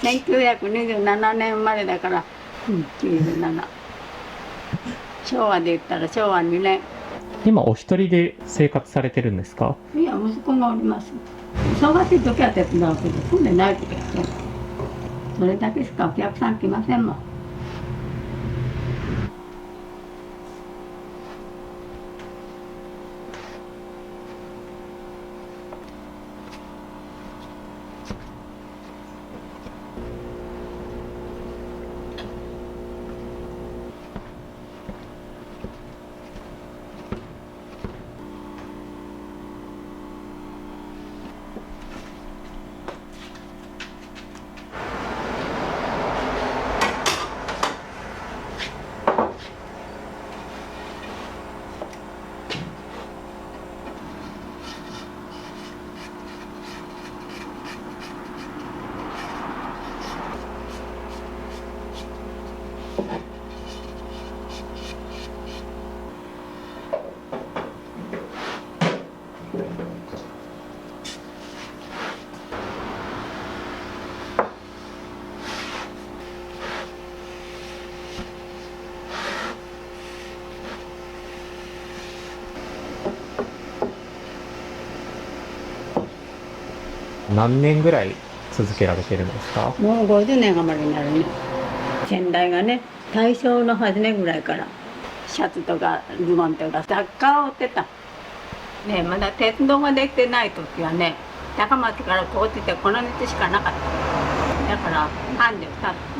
1927年生まれだから、97。昭和で言ったら昭和2年。今お一人で生活されてるんですか？いや、息子がおります。忙しい時は手伝うけど、そうでない時はね、それだけしかお客さん来ませんもん。何年ぐらい続けられてるんですか？もう50年余りになるね。先代がね、大正の初めぐらいからシャツとかズボンとか雑貨を売ってた。ね、まだ鉄道ができてない時はね、高松からこう落ちてこの道しかなかった。だから32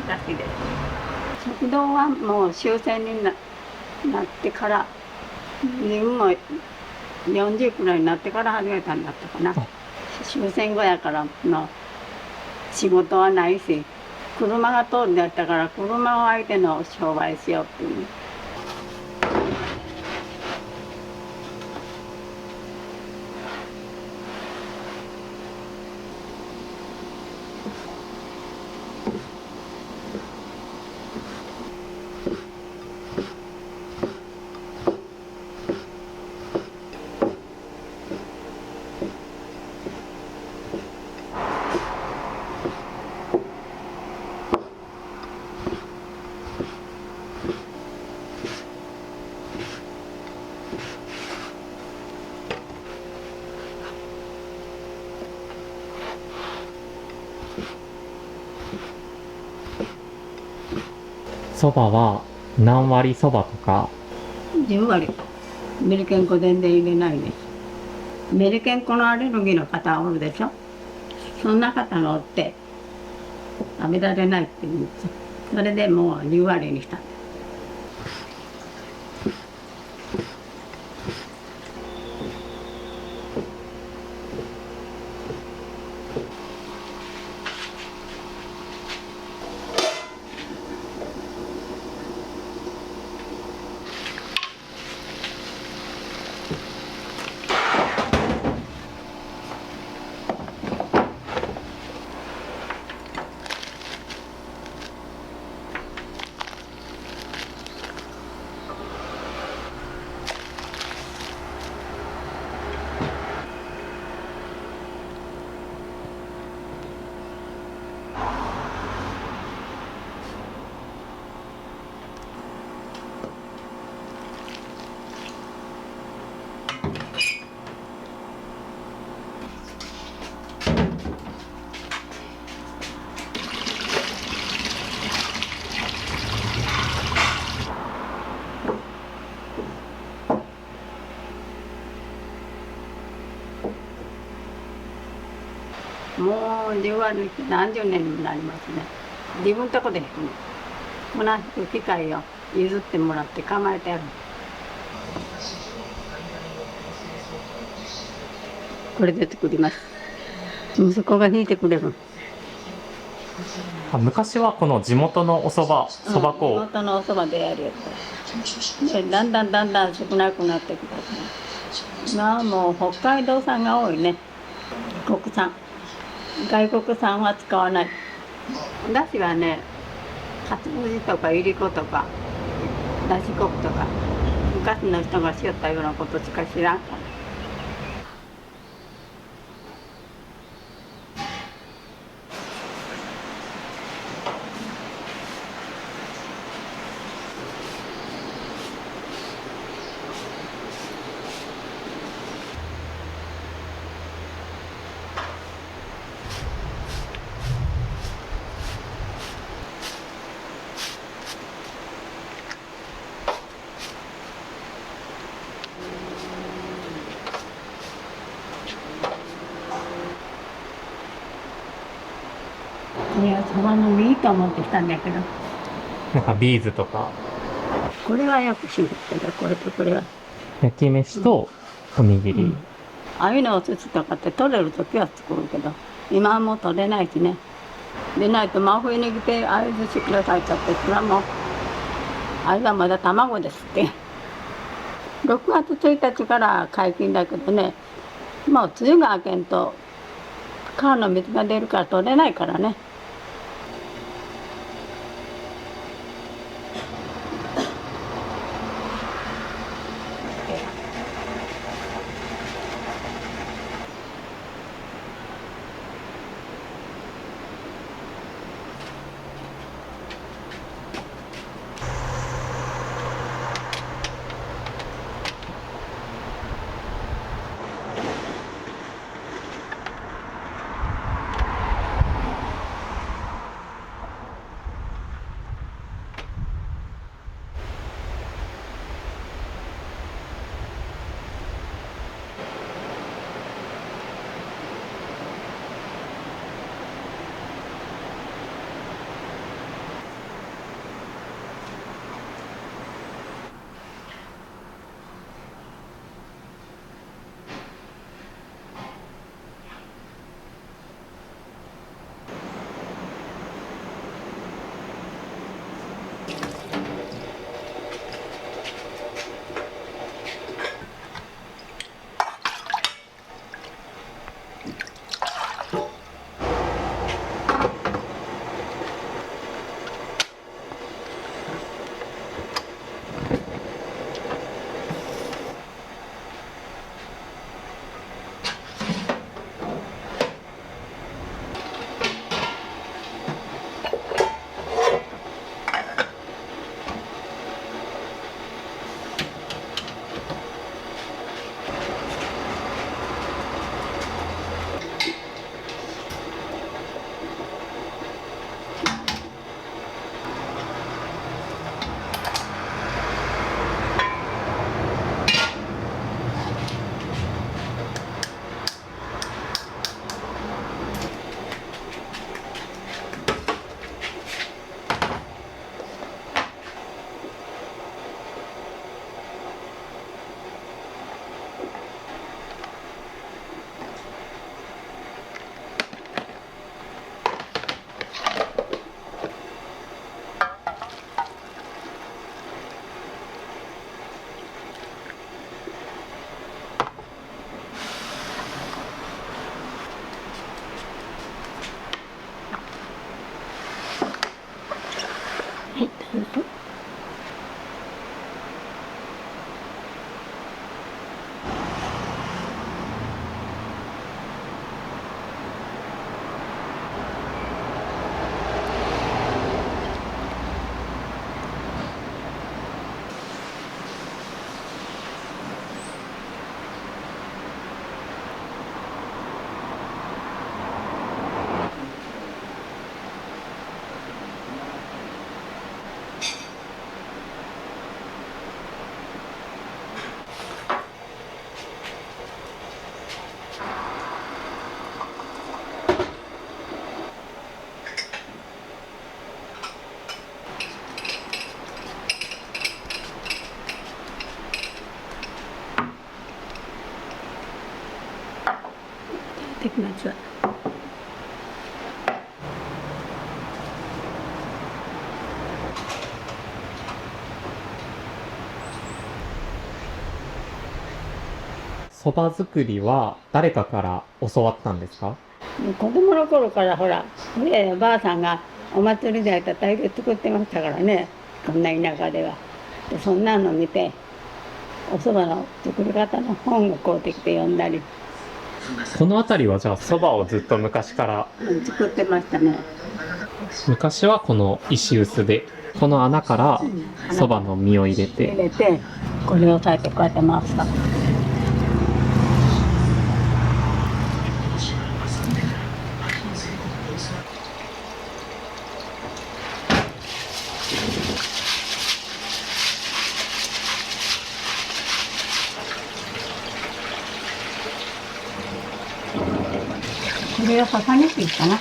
つらしいです。食堂はもう終戦になってから、自分も40くらいになってから始めたんだったかな。終戦後やからの仕事はないし、車が通るんだったから車を相手の商売しようっていう。そばは何割そばとか？10割。アメリカン粉全然入れないです。アメリカン粉のアレルギーの方おるでしょ。そんな方がおって食べられないって言うんですよ。それでもう10割にした。もう10割何十年にもなりますね。自分とこで同じ機械を譲ってもらって構えてある。これで作ります。息子が引いてくれる。昔はこの地元のお蕎麦、蕎麦粉を、地元のお蕎麦でやるやつ。でだんだん少なくなってきた。今はもう北海道産が多いね。国産。外国産は使わない。だしはね、かつお節とかいりことか、だし粉とか、昔の人がしよったようなことしか知らんから。いや、そばの実いいと思ってきたんだけど、なんかビーズとか、これはよく知るけど、これとこれは。焼き飯とおにぎり。うんああいうのおせちとかって取れる時は作るけど、今はもう取れないしね。でないと真冬に来て、ああいう寿司くださいって言って、それはもう、あれはまだ卵ですって。6月1日から解禁だけどね、もう梅雨が明けんと、川の水が出るから取れないからね。はい、どうぞ。できます。そば作りは誰かから教わったんですか？子供の頃からほら、ばあさんがお祭りでやったら大概作ってましたからね、こんな田舎では。でそんなの見て、お蕎麦の作り方の本を買うてきて読んだり、この辺りはじゃあそばをずっと昔から、作ってましたね。昔はこの石臼で、この穴からそばの実を入れ入て、れて、これを押さえてこうやって回すと。これを重ねていいかな。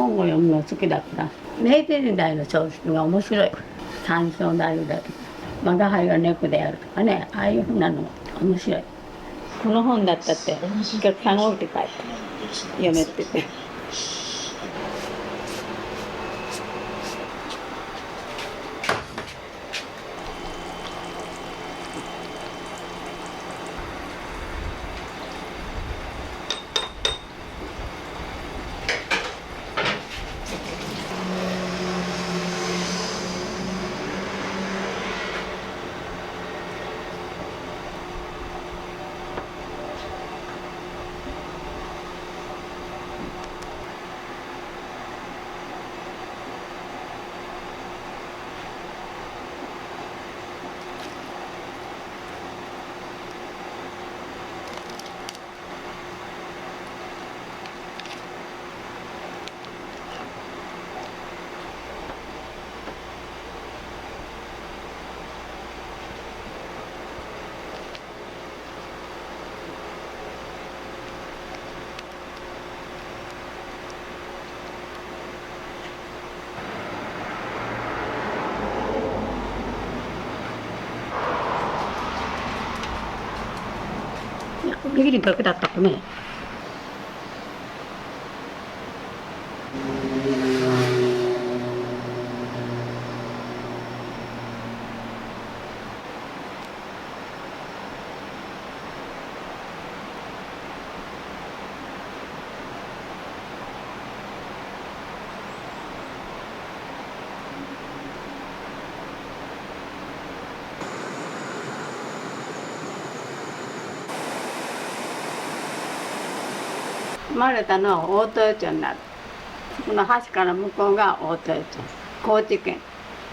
本を読むの好きだから明治時代の小説が面白い。山椒太夫だとか吾輩が猫であるとかね、ああいうふうなの面白い。この本だったってお客さんが置いて帰って読めって言って。ビビりだけだったかね。生まれたのは大豊町になる。この橋から向こうが大豊町、高知県。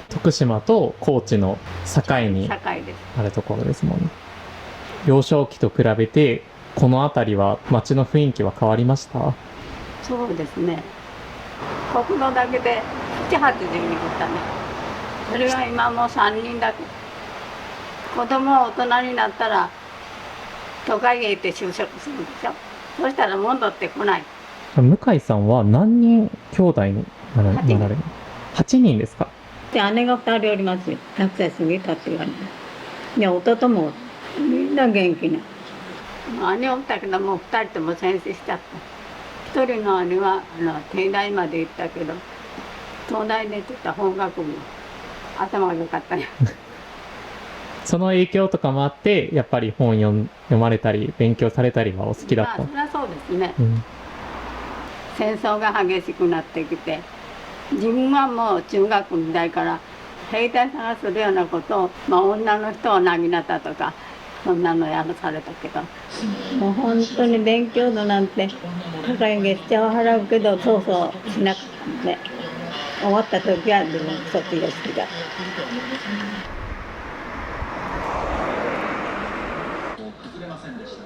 徳島と高知の境に境です。あるところですもんね。幼少期と比べてこの辺りは町の雰囲気は変わりました？そうですね。国道だけで7、80人おったね。それが今もう3人だけ。子供は大人になったら都会へ行って就職するでしょ。そしたら戻ってこない。向井さんは何人兄弟になられる？8人ですか？で姉が2人おりますよ。100歳過ぎたって言われて。で弟もみんな元気な。姉おったけどもう2人とも戦死しちゃった。1人の姉は帝大まで行ったけど東大で出てた法学部、頭が良かったよ。その影響とかもあってやっぱり本読まれたり勉強されたりはお好きだった？そりゃそうですね。うん、戦争が激しくなってきて自分はもう中学時代から兵隊さんがするようなことを、女の人をなぎなたとかそんなのやらされたけど、もう本当に勉強度なんて高い月謝を払うけどそうそうしなかったんで、終わった時は自分卒業式が。崩れませんでした。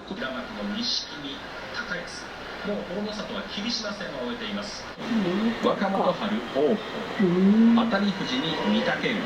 平巻の錦木、高安、もう大野里は霧島戦を終えています。若元春、王鵬、熱海富士に御嶽海。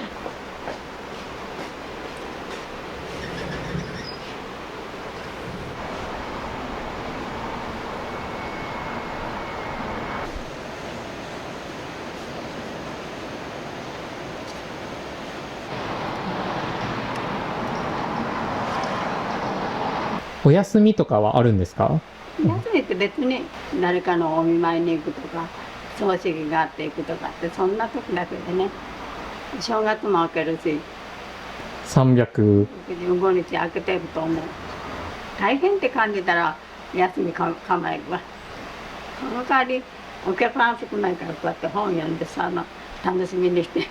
お休みとかはあるんですか？休みって別に誰かのお見舞いに行くとか葬式があって行くとかってそんな時だけでね。正月も明けるし300 15日空けてると思う。大変って感じたら休み構えるわ。その代わりお客さん少ないからこうやって本読んでさ楽しみにして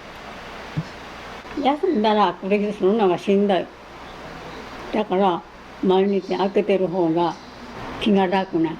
休んだらこれするのがしんどい。だから毎日開けてる方が気が楽な。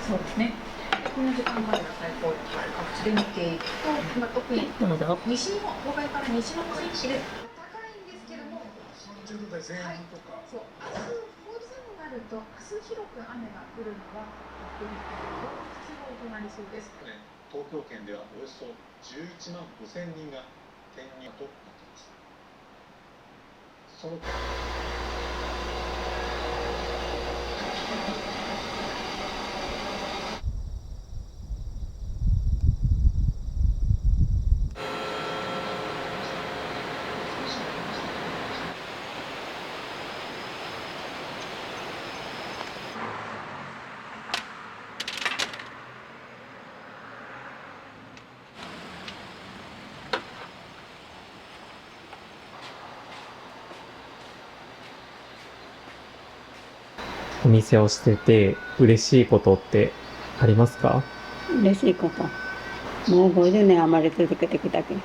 そうですね。この時間までの最高気温各地で見ていくと、今特に西日本、東海から西の地域で高いんですけども、30度台前半とか、そう明日午前になると明日広く雨が降るのは北陸の必要となりそうです。東京圏ではおよそ11万5000人が転入となっています。そのお店をしてて嬉しいことってありますか？嬉しいこと。もう50年余り続けてきたけど、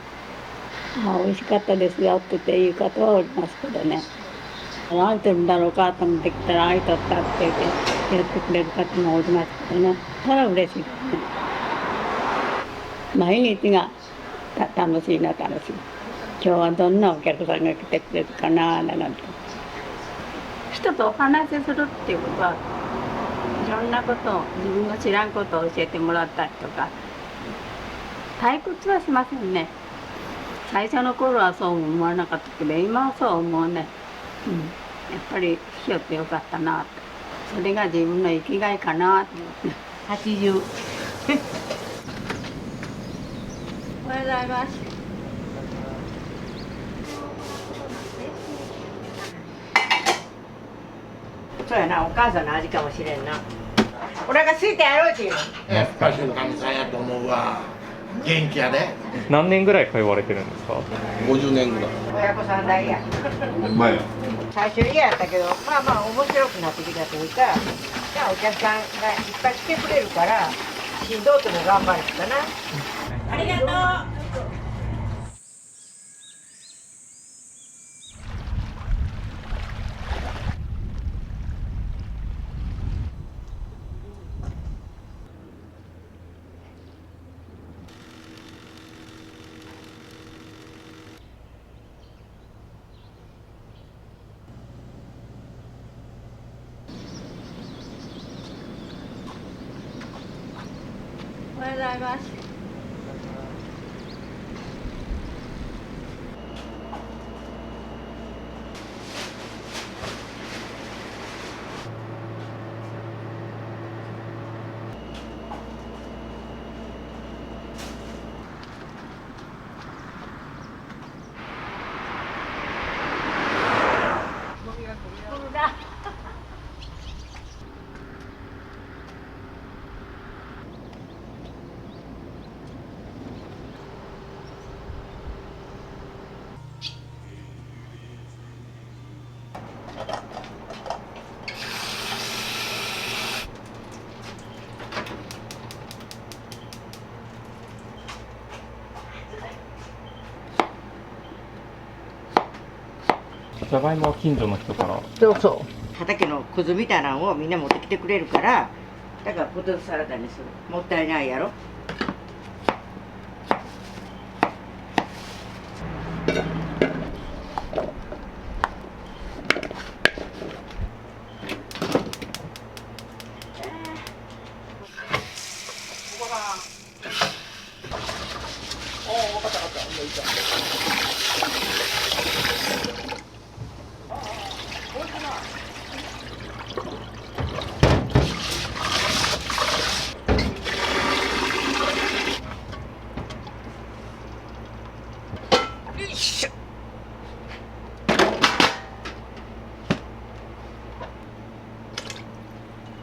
美味しかったですよっていう方はおりますけどね。空いてるんだろうかと思ってきたら空いとったって言ってやってくれる方もおりますけどね。それは嬉しいですね。毎日が楽しいな楽しい。今日はどんなお客さんが来てくれるかななんて。人とお話しするっていうことはいろんなことを自分の知らんことを教えてもらったりとか退屈はしませんね。最初の頃はそう思わなかったけど今はそう思うね、やっぱりしよってよかったなと。それが自分の生きがいかなと思って80おはようございます。そうやな、お母さんの味かもしれんな。お腹空いてやろうっていうの。やっぱしおかみさんやと思うわ。元気やで。何年ぐらい通われてるんですか50年ぐらい。親子さん代や。前や。最初嫌やったけど、まあまあ面白くなってきたというか、じゃあお客さんがいっぱい来てくれるから、しんどうても頑張るかな。ありがとう。おはようございます。じゃがいもは近所の人からそうそう。畑のくずみたいなのをみんな持ってきてくれるから、だからポテトサラダにする。もったいないやろ。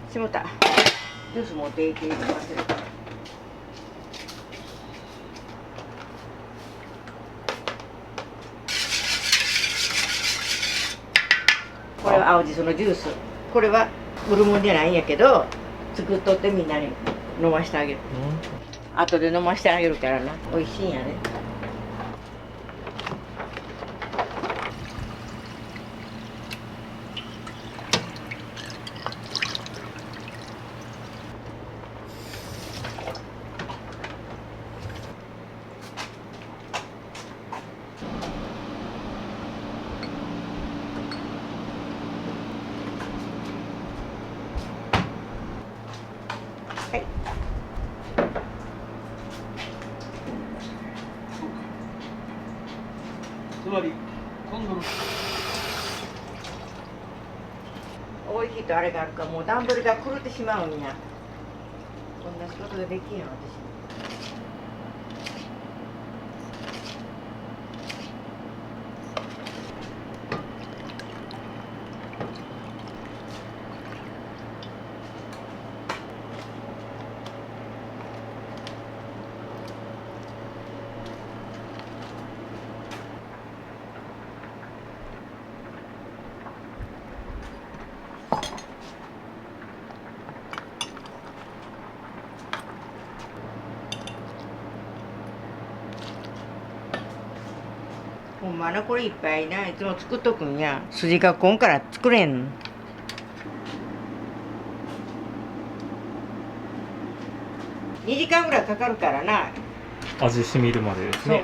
しもた。ジュース持っていっていきます。これは青じそのジュース。これは売るもんじゃないんやけど、作っとってみんなに飲ましてあげる。後で飲ましてあげるからな。美味しいんやね。多い日とあれがあるからもう段取りが狂ってしまうんや。こんな仕事ができんよ私。ほんまなこれいっぱいないつも作っとくんや。筋がこんから作れんの。2時間ぐらいかかるからな。味しみるまでですそう。ね。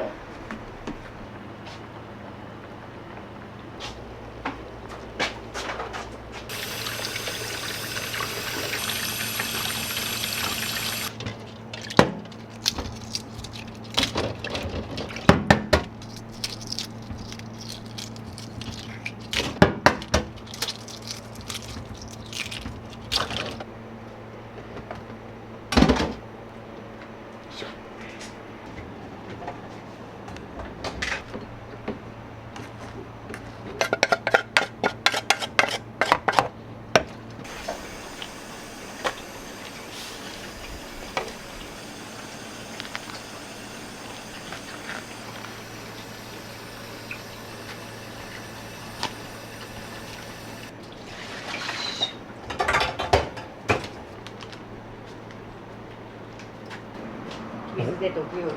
水で溶くより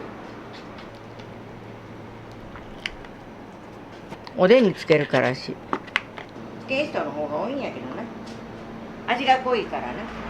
おでんにつけるからしつけん人の方が多いんやけどね。味が濃いからね。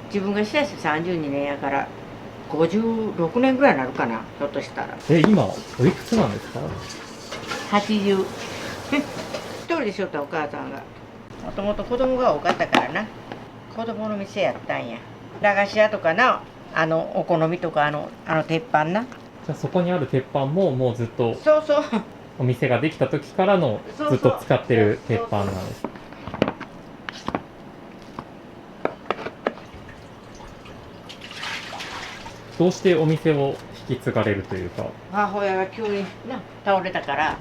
自分がしたし32年やから56年ぐらいになるかなひょっとしたら。今おいくつなんですか80一人でしょったお母さんが。もともと子供が多かったからな。子供の店やったんや。駄菓子屋とかなお好みとかあの鉄板な。じゃあそこにある鉄板ももうずっとそうそうお店ができた時からのずっと使ってる鉄板なんです。どうしてお店を引き継がれるというか。母親が急にな倒れたから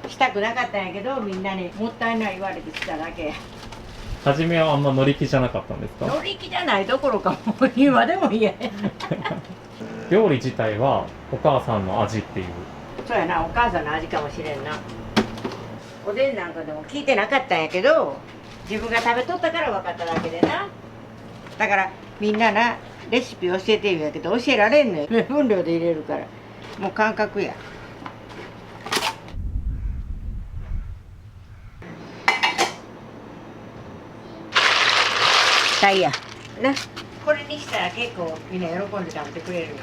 したくなかったんやけどみんなにもったいない言われてしただけ。初めはあんま乗り気じゃなかったんですか？乗り気じゃないどころかもう今でも嫌や料理自体はお母さんの味っていう。そうやなお母さんの味かもしれんな。おでんなんかでも聞いてなかったんやけど自分が食べとったから分かっただけでな。だからみんななレシピ教えて言うんやけど教えられんのよ。分量で入れるからもう感覚や。タイやな。これにしたら結構みんな喜んで食べてくれるんや。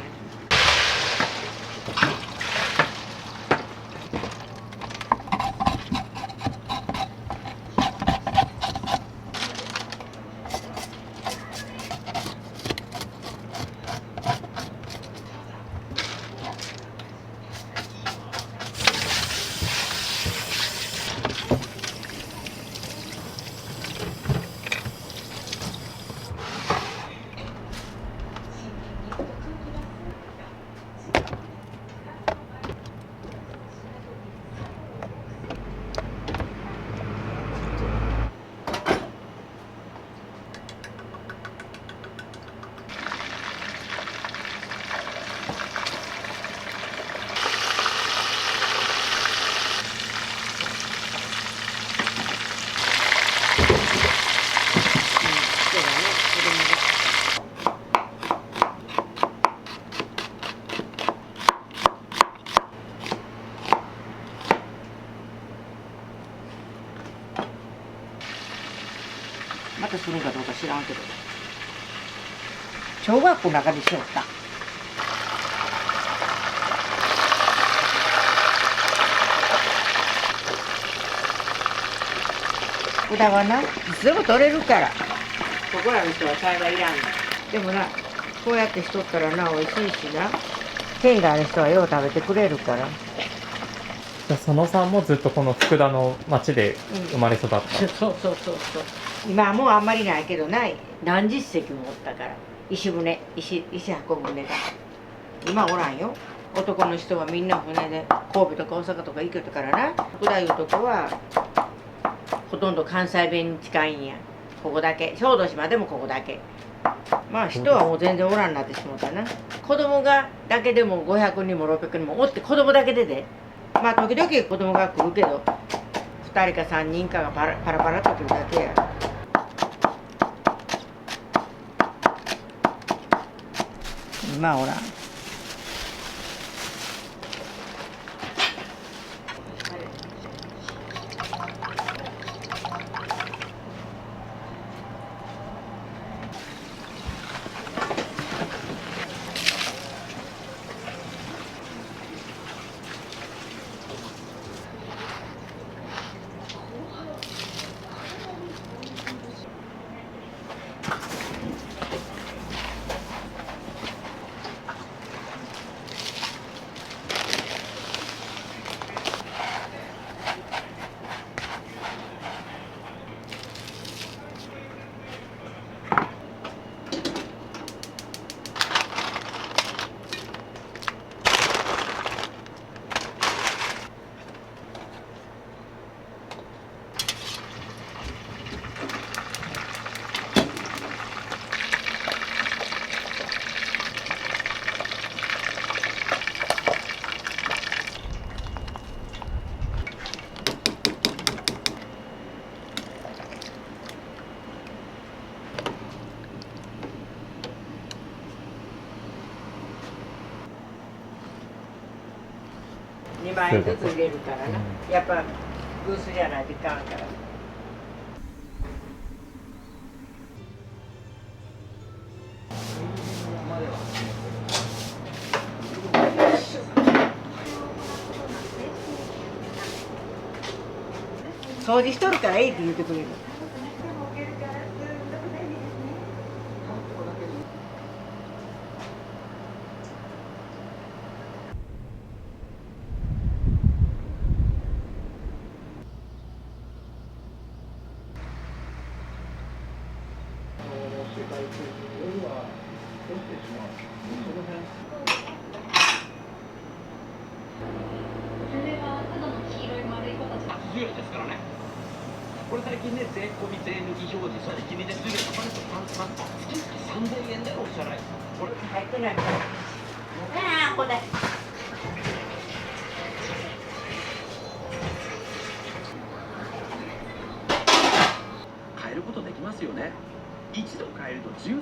方するんかどうか知らんけど、小学校の中でしょった。札はないつでも取れるから、ここらの人は幸いいらんの。でもな、こうやってしとったらな、美味しいしな、県外の人はよう食べてくれるから。じゃあ佐野さんもずっとこの福田の町で生まれ育った、そう今はもうあんまりないけどない、何十隻もおったから、石運ぶ船が今おらんよ。男の人はみんな船で神戸とか大阪とか行けたからな。福田いうとこはほとんど関西弁に近いんや。ここだけ、小豆島でもここだけ。まあ人はもう全然おらんなってしもたな。子供がだけでも500人も600人もおって、子供だけでまあ時々子供が来るけど、2人か3人かがパラパラと来るだけや。今おらん。2万円ずつ入れるからな、やっぱブースじゃないといかんから。掃除しとるからいいって言ってくれる。ですからね。これ最近ね、税込み税抜き表示、それで君ですぐそこで月3000円でお支払い。これ入ってない。ああ、これ。変えることできますよね。一度変えると13%。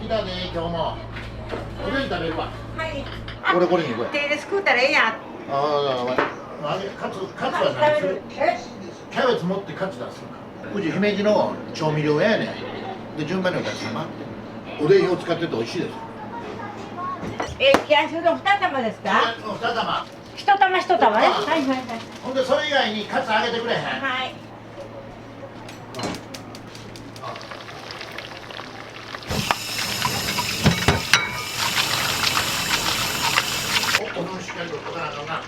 来たね、今日も。おでん食べるわ。はい。俺これに行こうや。手ですくうたらええやん。ああ、カツは何する？キャベツ持ってカツ出すのか。うち姫路の調味料屋やねん。で順番にお客様。おでんを使ってて美味しいです。冷やしうどん2玉ですか2玉。 1玉1玉ね。はいはいはい。ほんでそれ以外にカツあげてくれへん。はい。おのしっかりとこからのな。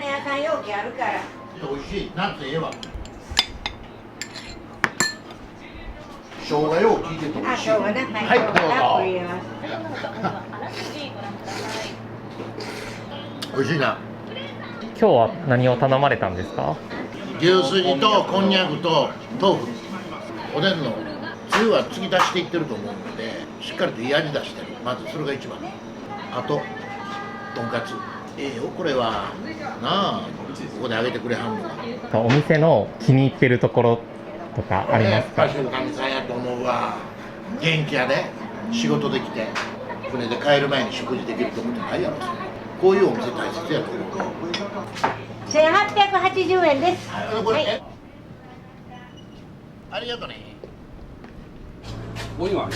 野菜容器あるから。美味しい。なんて言えば。生姜よう効いてて美あ、味しい。生姜ね。はい、生姜たっぷり入れます。美味しいな。今日は何を頼まれたんですか？牛すじとこんにゃくと豆腐。おでんのつゆは継ぎ出していってると思うので、しっかりといい味出してる。まずそれが一番。あととんかつ。よこれはなあ、ここであげてくれはんのか。お店の気に入ってるところとかありますか？やっぱりおかみさんやと思うわ。元気やで、仕事できて船で帰る前に食事できるとこってないやろ。こういうお店大切やと思う。1880円です。これ、はいありがとね。お湯は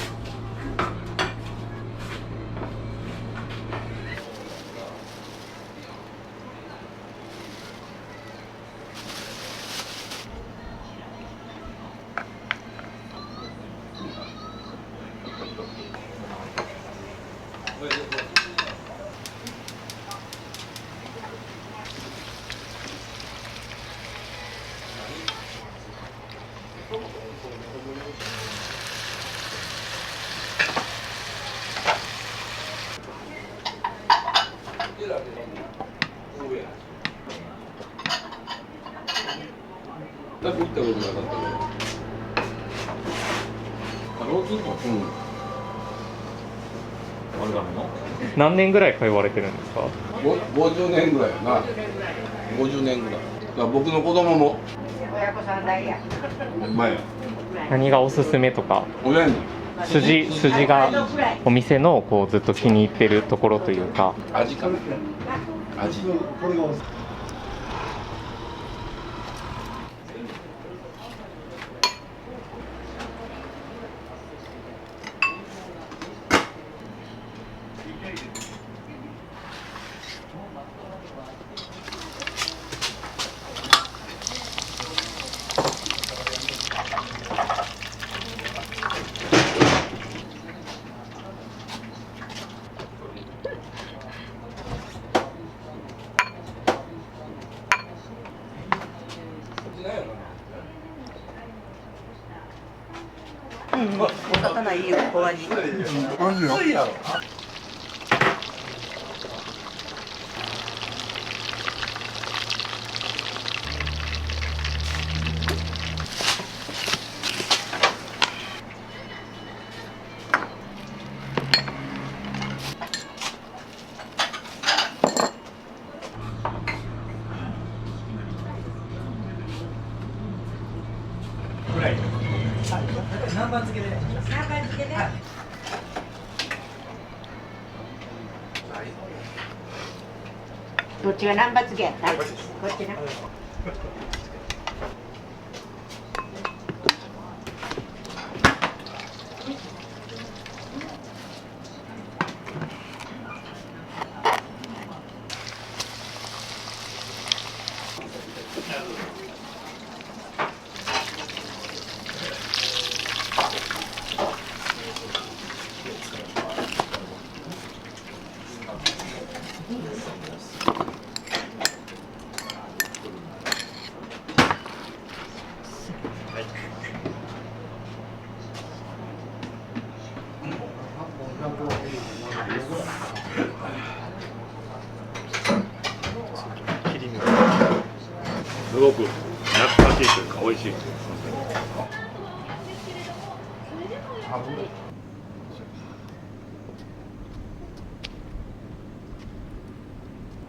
多分行ったことなかったけど。ローズの何年ぐらい通われてるんですか50年ぐらいやな。50年ぐらい。だから僕の子供も親子さん代や。前や。何がおすすめとか親に筋がお店のこうずっと気に入ってるところというか。味かな。味。お魚いいよ、小味。南蛮漬けで。どっちが南蛮漬けやった？こっちな。すごく懐かしいというか美味しい。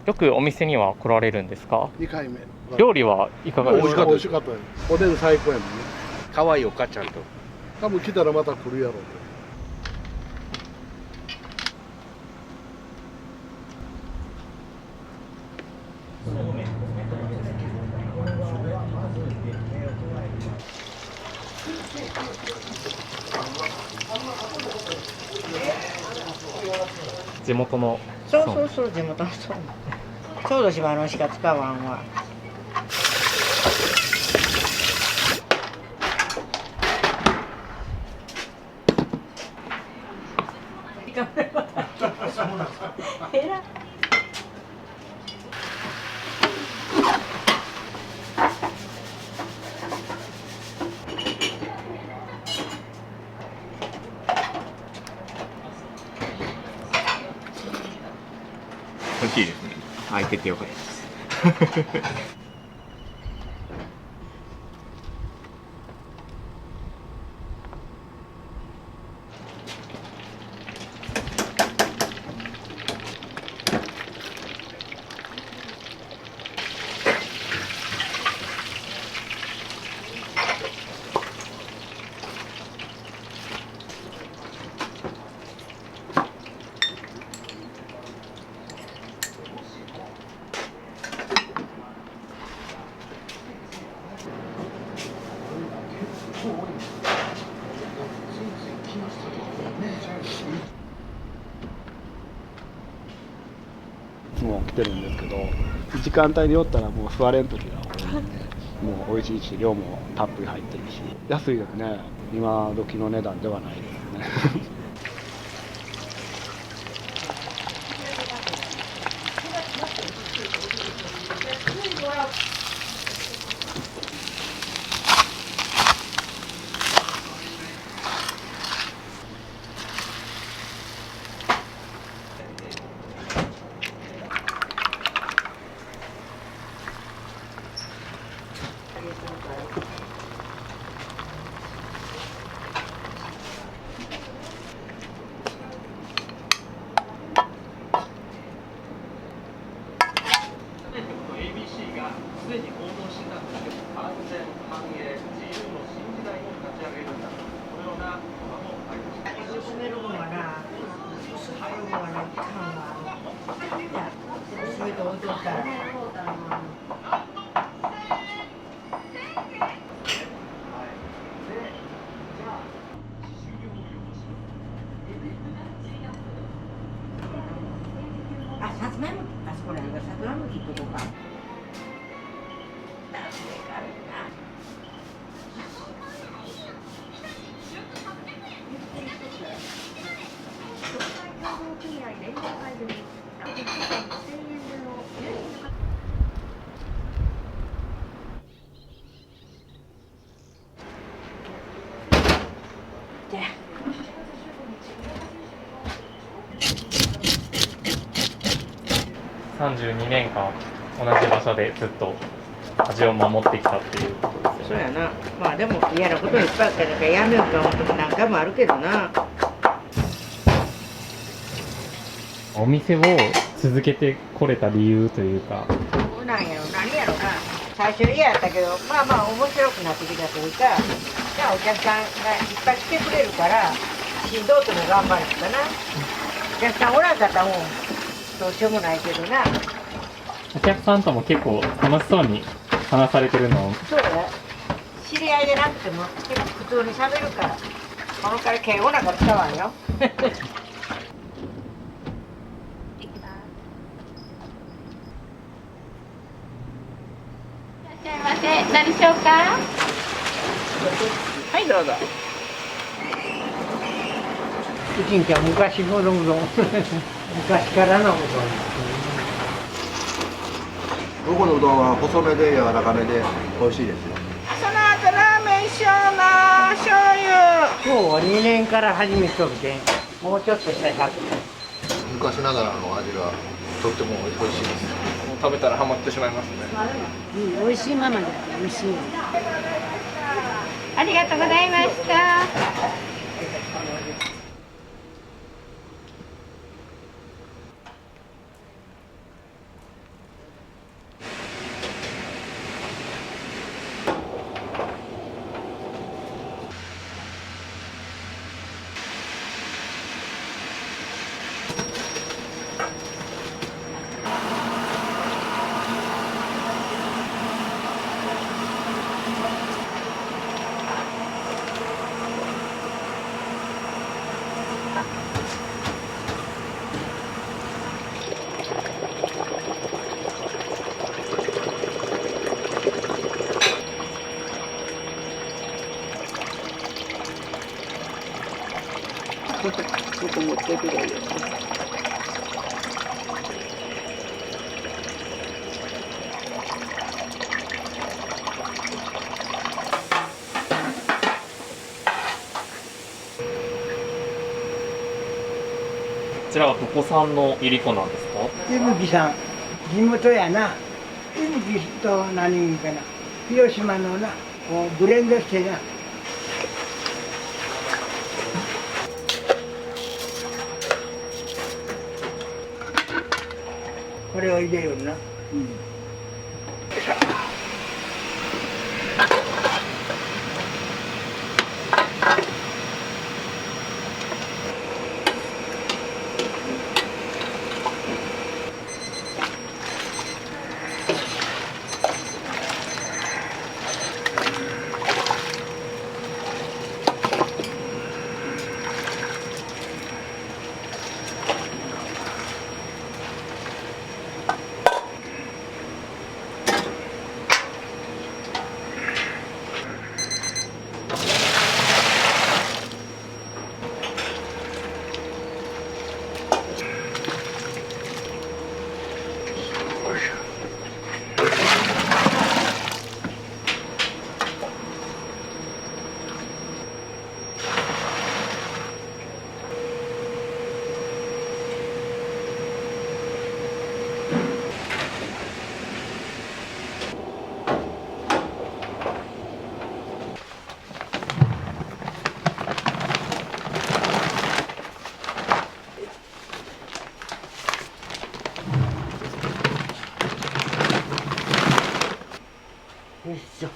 よくお店には来られるんですか？ 2回目。料理はいかがですか？美味しかったです。おでん最高やもんね。可愛いお母ちゃんと。多分来たらまた来るやろうと。地元のそうそうそう、地元のそう。小豆島のしか使わんわ。えら。空いててよかったです。いつも来てるんですけど、時間帯におったらもう座れん時が多いんで、もう美味しいし量もたっぷり入ってるし安いですね。今時の値段ではないですね。あ、さつまいも、あそこなんかさつまいも切っとこうか。32年間同じ場所でずっと味を守ってきたっていうことですよね。そうやな。まあでも嫌なこといっぱいあったからやめようと思っても何回もあるけどな。お店を続けてこれた理由というか。そうなんやろ、何やろな。最初嫌やったけど、まあまあ面白くなってきたというか、じゃあお客さんがいっぱい来てくれるから、しんどうとも頑張るかな。お客さんおらんかったらもうどうしようもないけどな。お客さんとも結構楽しそうに話されてるのを。そうや。知り合いでなくても結構普通に喋るから。このから敬語なんか使わんよ。いらっしゃいませ。何しようか。はいどうぞ。うちんちゃん昔のうどん。昔からのうどん。ここのうどんは細めで柔らかめで美味しいですよ。その後ラーメンしような醤油。今日は2年から始めとるけん、もうちょっとしたら昔ながらの味がとっても美味しいです。もう食べたらハマってしまいますね。うん、美味しいままで美味しい。ありがとうございました。ここ持ってくれよ。こちらはどこ産のいりこなんですか？手麦さん。地元やな。伊吹と何かな。広島のな、こうブレンドしてな。これを入れるな。よいしょ。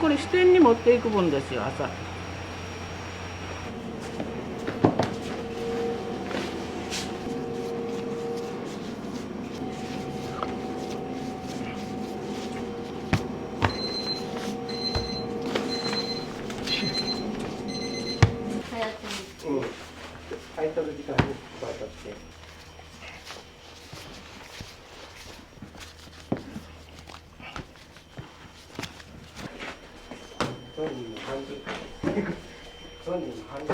これ支店に持っていく分ですよ、朝。空いてる時間にこうやって。本人の感じ。本人の感じ。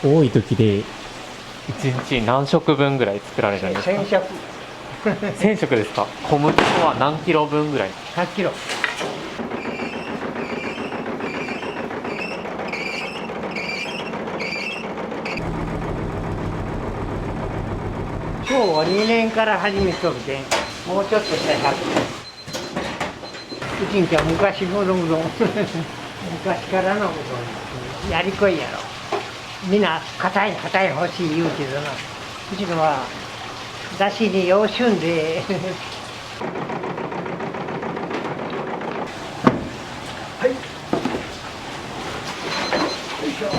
多い時で1日何食分ぐらい作られるんですか1000食1000食ですか。小麦粉は何キロ分ぐらい。100キロ。今日は2年から始めとるけん、もうちょっとしたら100キロ。うちんちは昔のうどん昔からのうどんやりこいやろ。みんな硬い欲しい言うけどな、うちのはだしにようしゅんではい。よいしょ。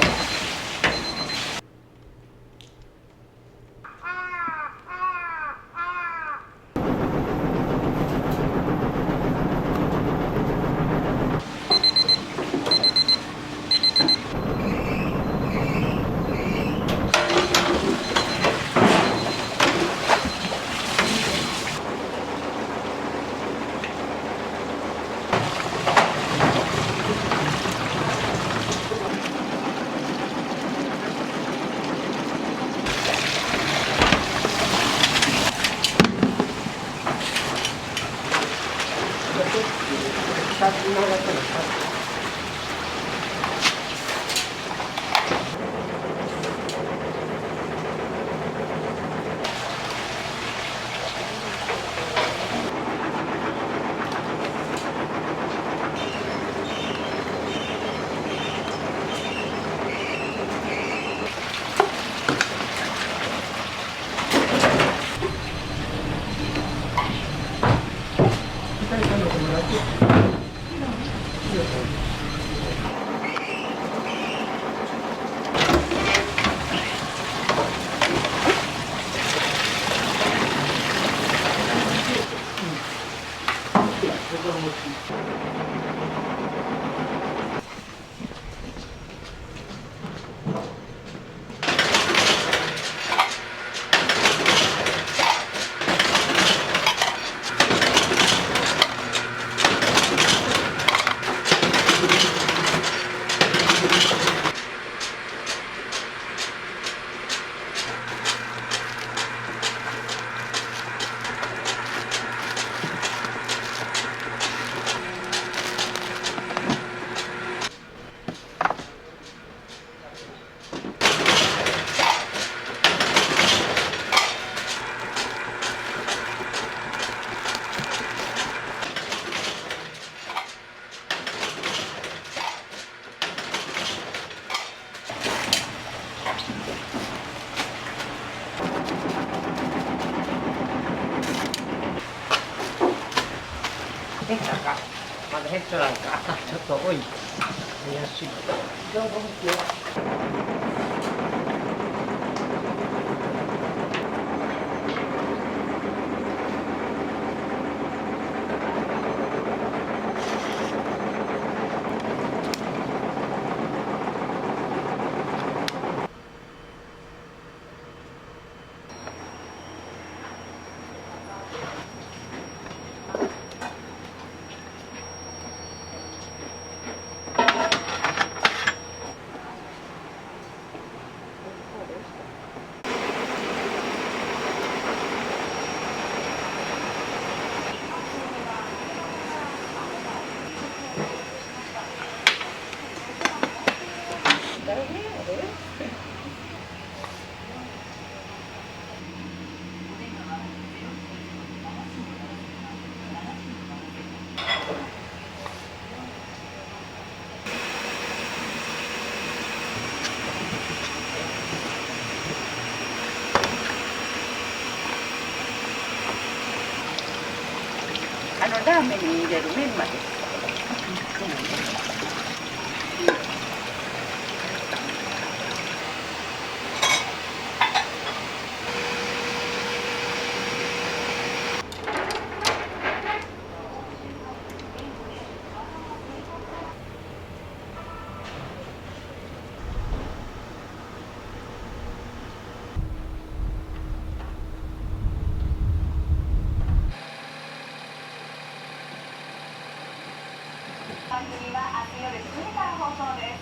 減ったか、まだ減っとらんか、ちょっと多い、見やすい。どうもラーメンに入れるメンマです。番組は明日夜7時から放送です。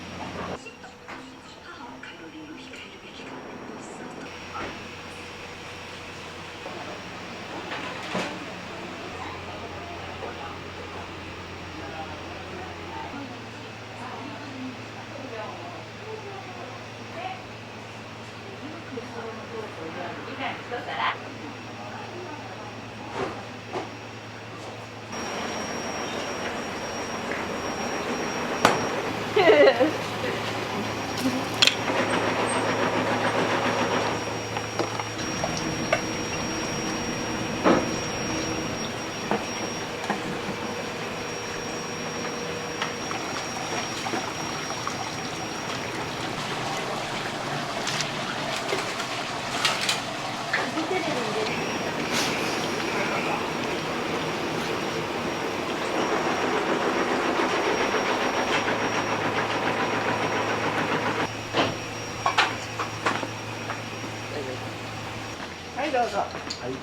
こ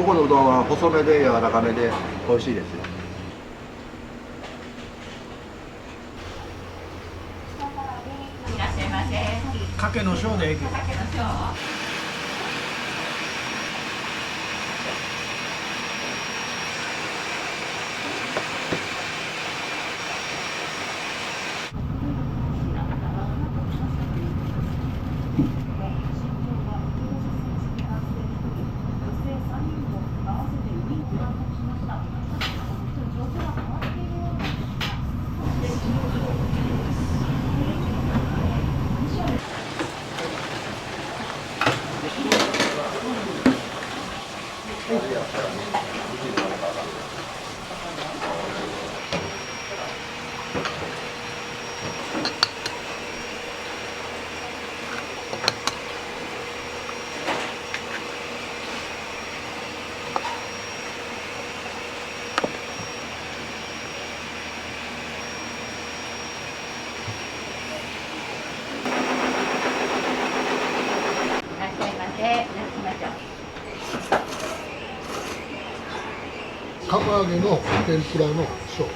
このうどんは細めで柔らかめで美味しいですよ。いらっしゃいませ。かけの塩でええけど。かけの塩。釜揚げの天ぷらのショー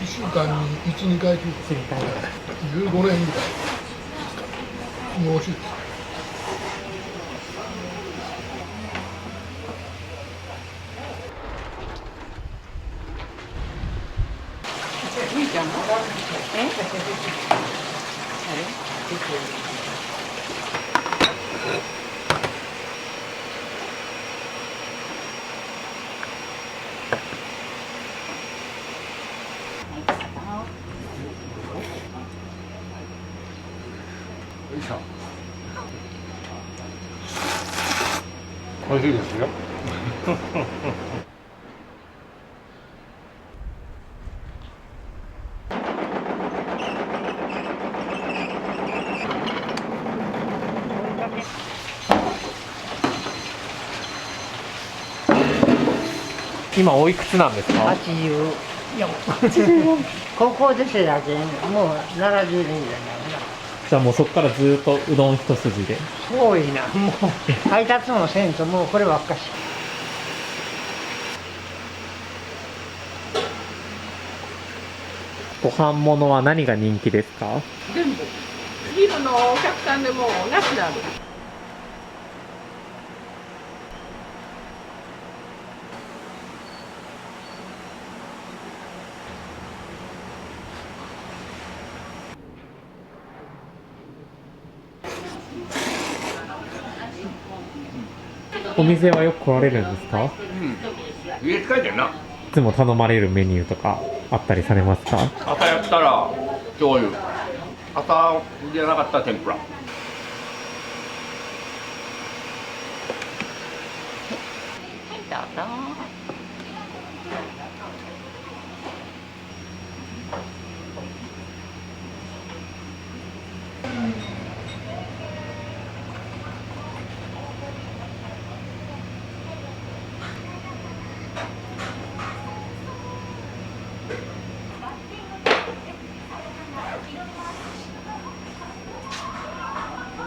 1週間に1、2回という15年ぐらいもう美味しいです。みーちゃんも？美味しいですよ。今おいくつなんですか84高校出てだけもう70年ぐらいになるな。じゃあもうそこからずっとうどん一筋で。すごいな、もう配達もせんともうこればっかし。ご飯物は何が人気ですか？全部昼のお客さんでもなくなる。お店はよく来られるんですか？家近いでんな。いつも頼まれるメニューとかあったりされますか？朝やったら醤油、朝じゃなかったら天ぷら。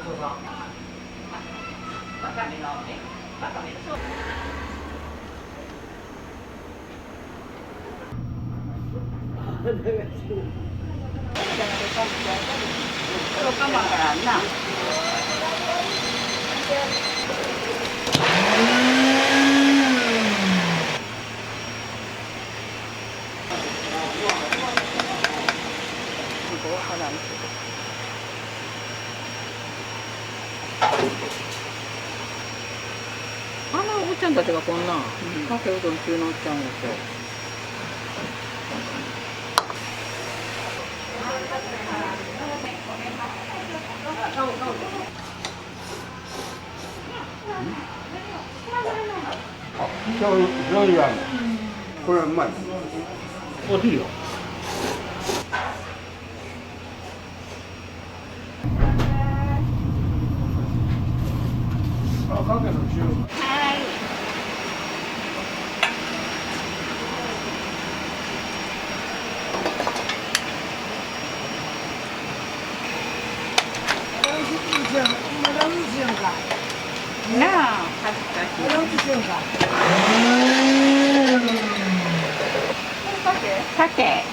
どうぞ。そうかもわからんな。あのおっちゃんたちがこんなかけうどん中のおっちゃんですよ。醤油ある。これうまい。美味しいよ。あ、かけの塩。はい。鮭。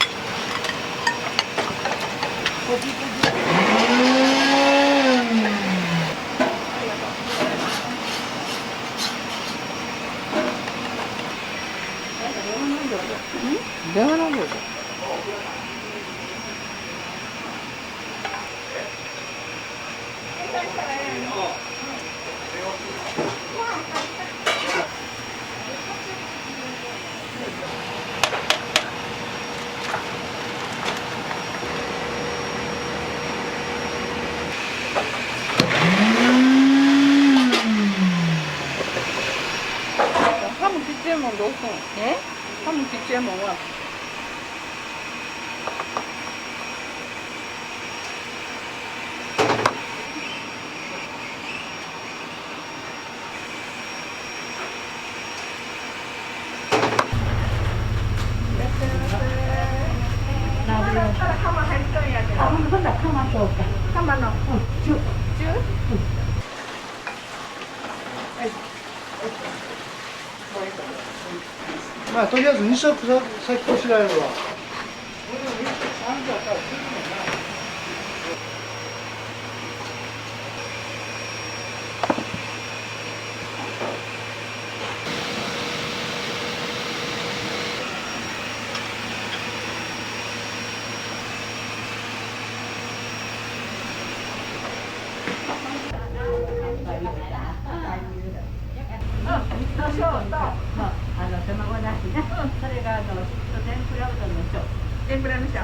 電話の方で。ハムちっちゃいもんどうすんの？ハムちっちゃいもんは。鎌入っとんやけど。あ、ほんなら鎌そうか。鎌の。中。まあとりあえず2食先こしらえるわ。卵なしね。それが天ぷらうどんの小。天ぷらの小。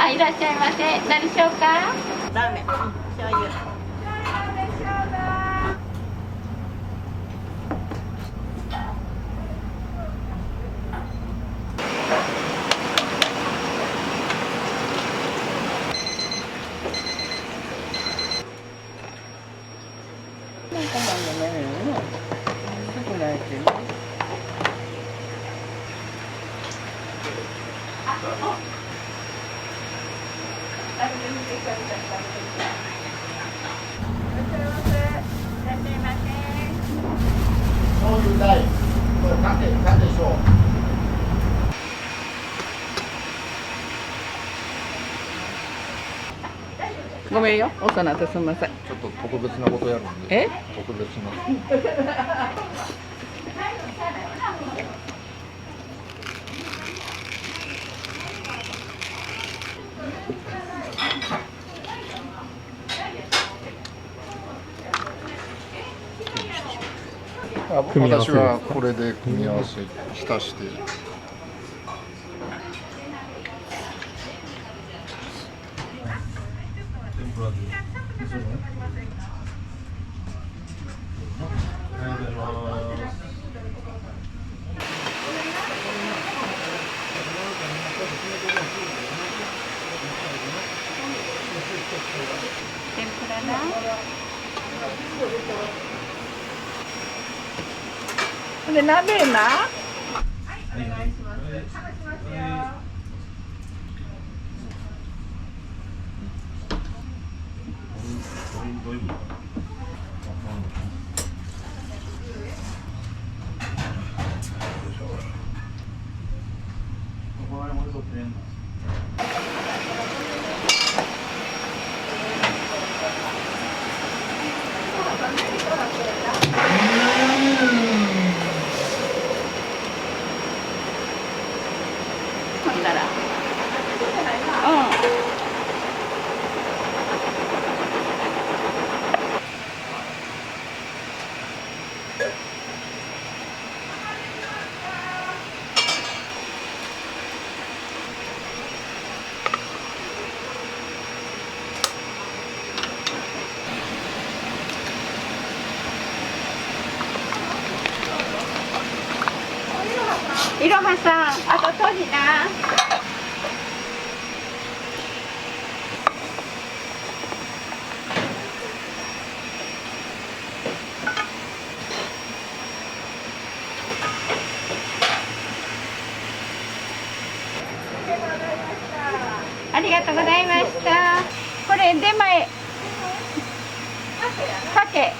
あ、いらっしゃいませ。何しようか。ラーメン。醤油。醤油代、これかけでしょう。ごめんよ、遅なってすみません。ちょっと特別なことやるんで。特別な。私はこれで組み合わせ浸して。天ぷらな。で鍋な。いろはさん、あと閉じな。ありがとうございました。これ出前。かけ。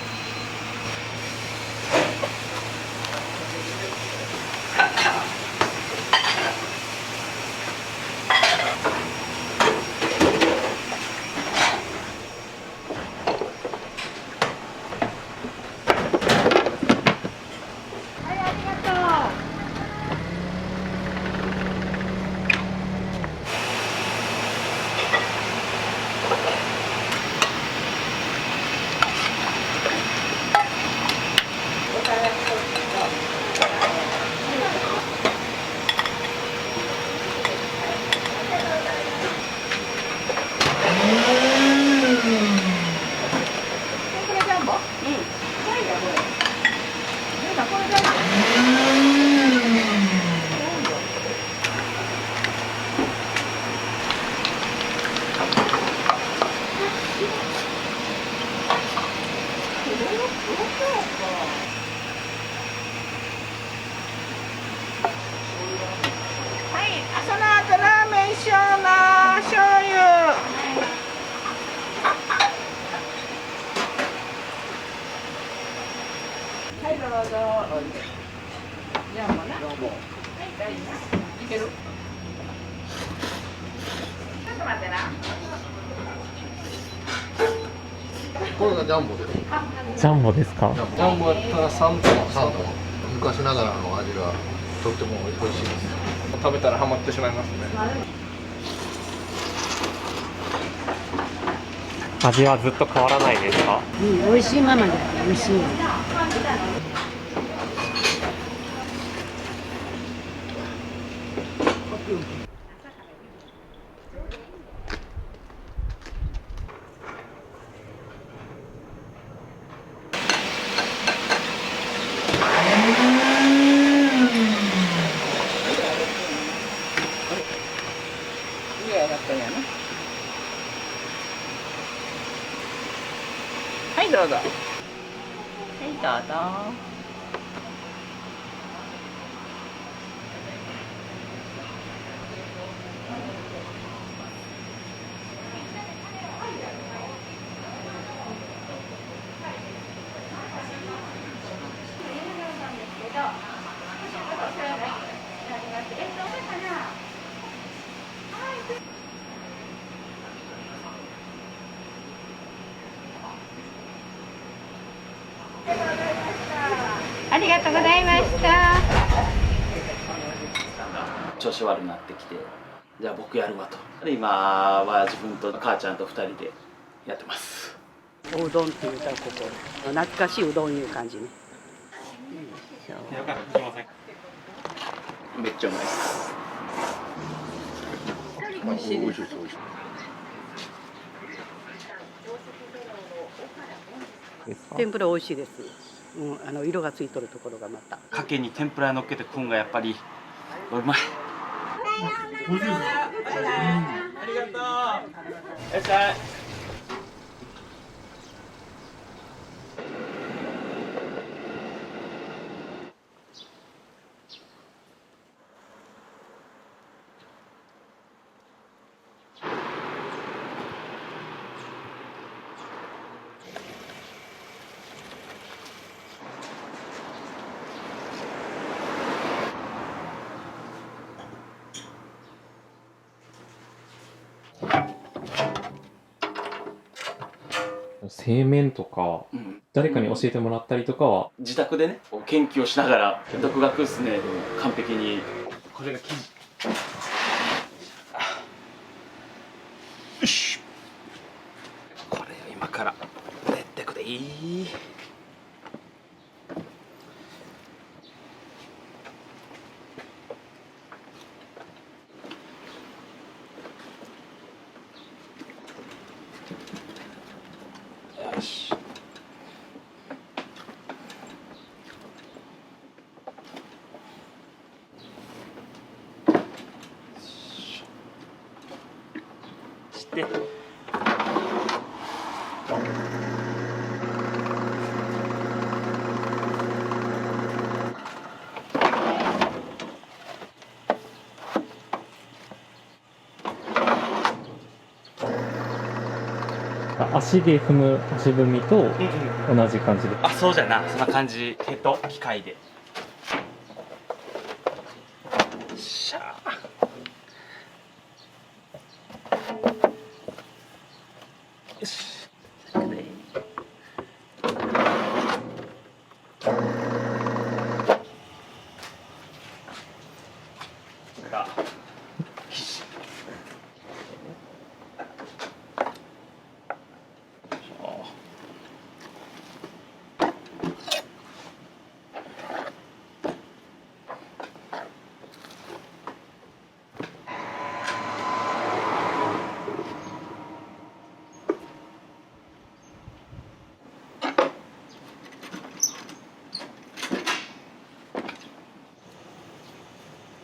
その後ラーメンしような、醤油。はい、どうぞ。じゃあもうな。どうも。はい、大丈夫。いける。ちょっと待ってな。これがジャンボです。ジャンボですか。ジャンボやったら3トン。昔ながらの味がとっても美味しいです。食べたらハマってしまいますね。味はずっと変わらないですか。うん、美味しいままで美味しい。はい、どうぞ。はい、どうぞ。ありがとうございました。調子悪くなってきて、じゃあ僕やるわと。で今は自分と母ちゃんと2人でやってます。おうどんって言うたらここ懐かしいうどんいう感じね。めっちゃうまいです。美味しいです。天ぷら美味しいです。うん、色がついとるところがまた。かけに天ぷら乗っけて食うんがやっぱりうまい。美味しいです。ありがとう。いらっしゃい。製麺とか、誰かに教えてもらったりとかは、自宅でね研究をしながら独学ですね。完璧にこれが生地。て。足で踏む足踏みと同じ感じで、あ、そうじゃな、そんな感じ。手と機械で。しゃあ。よし。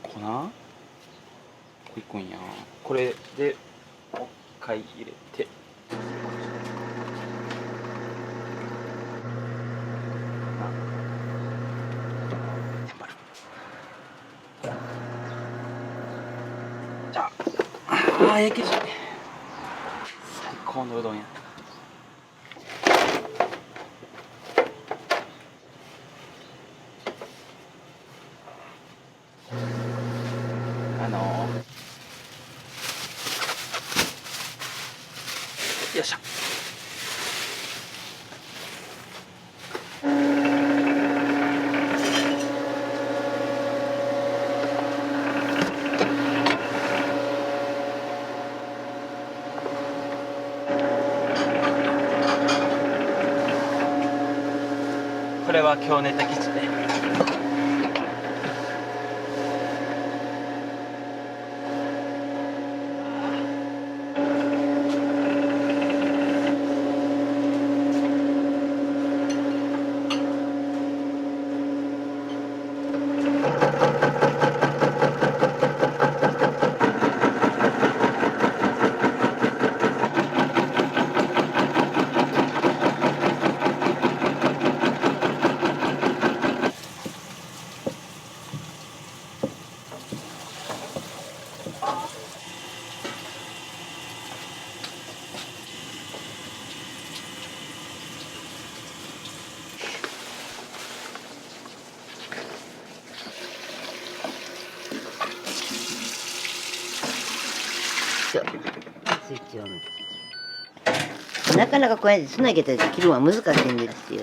粉これいくんや。これでもう一回入れて、じゃあ焼きじ最高のうどんや。よいしょ。これは京ネタ基地で。スイッチオン。なかなかこうやってつなげて切るのは難しいんですよ。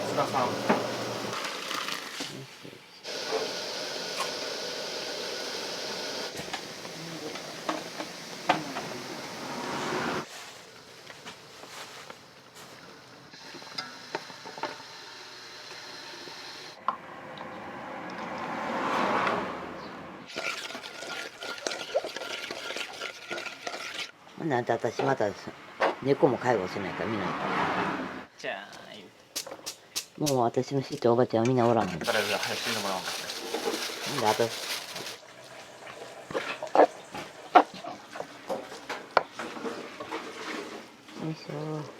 津田さん。なんて私また猫も介護せないから見ないかじゃあら。もう私の知ってるおばちゃんはみんなおらんの。だから早く死んでもらおうか。なんで私。よいしょ。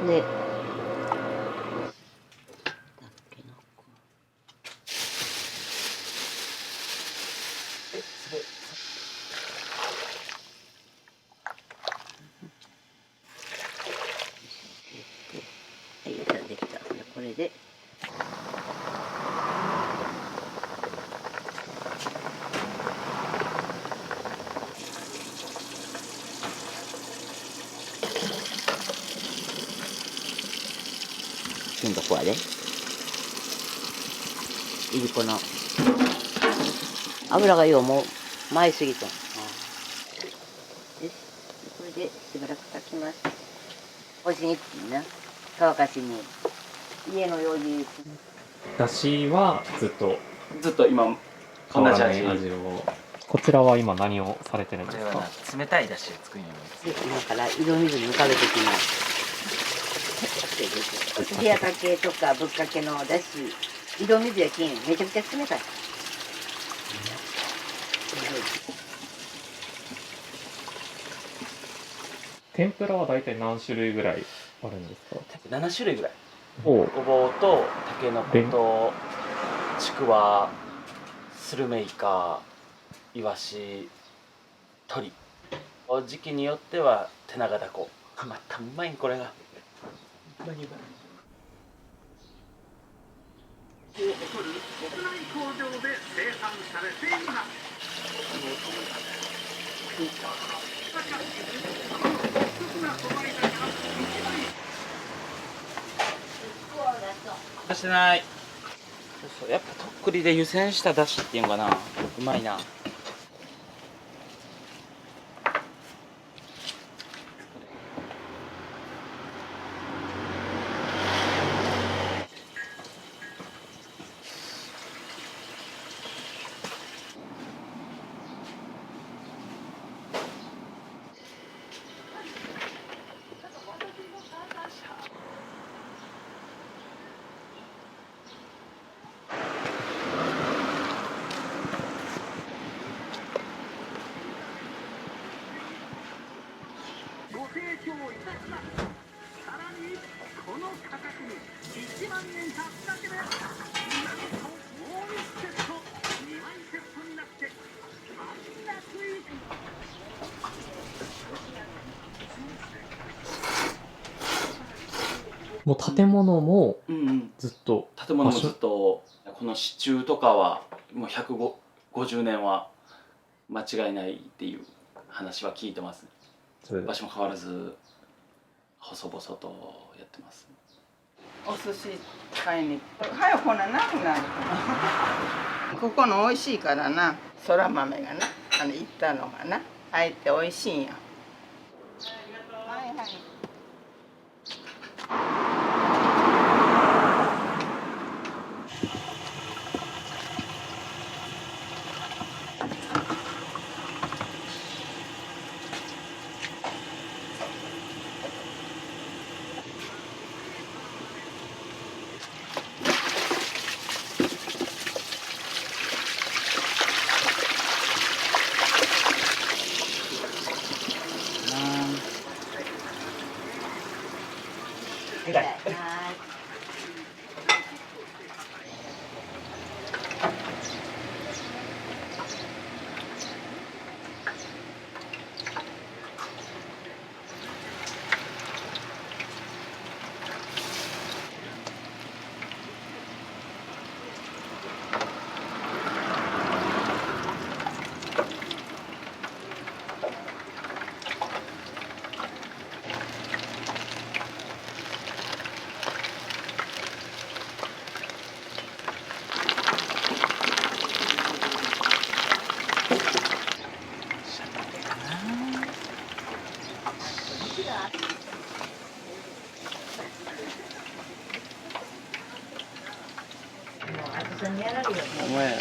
で、はい、できた。これで。すんとこやで。いりこの油がようもう舞いすぎとん。よし、これでしばらく炊きます。おしにな乾かしに家の用事。だしはずっと今変わらない同じ味を。こちらは今何をされてるんですか？冷たいだしを作るよう今から井戸水に浮かべてきます。冷やかけとかぶっかけのだし、井戸水やきんめちゃくちゃ冷たい。天ぷらは大体何種類ぐらいあるんですか7種類ぐらい。おごぼうとたけのことちくわ、スルメイカ、イワシ、鶏。時期によっては手長だこ。またうまいんこれが。うまいうまい。を誇る国内工場で生産されています。してない。そうやっぱとっくりで湯煎しただしっていうのかな、うまいな。ご提供いたします。さらにこの価格に1万円足すだけでなんともう1セット2枚セットになって半額以もう建物もずっと、建物もずっとこの支柱とかはもう150年は間違いないっていう話は聞いてます。場所も変わらず細々とやってます。お寿司買いに早くほななくなるここの美味しいからな、そら豆がな行ったのがなあえて美味しいんや。はいはい。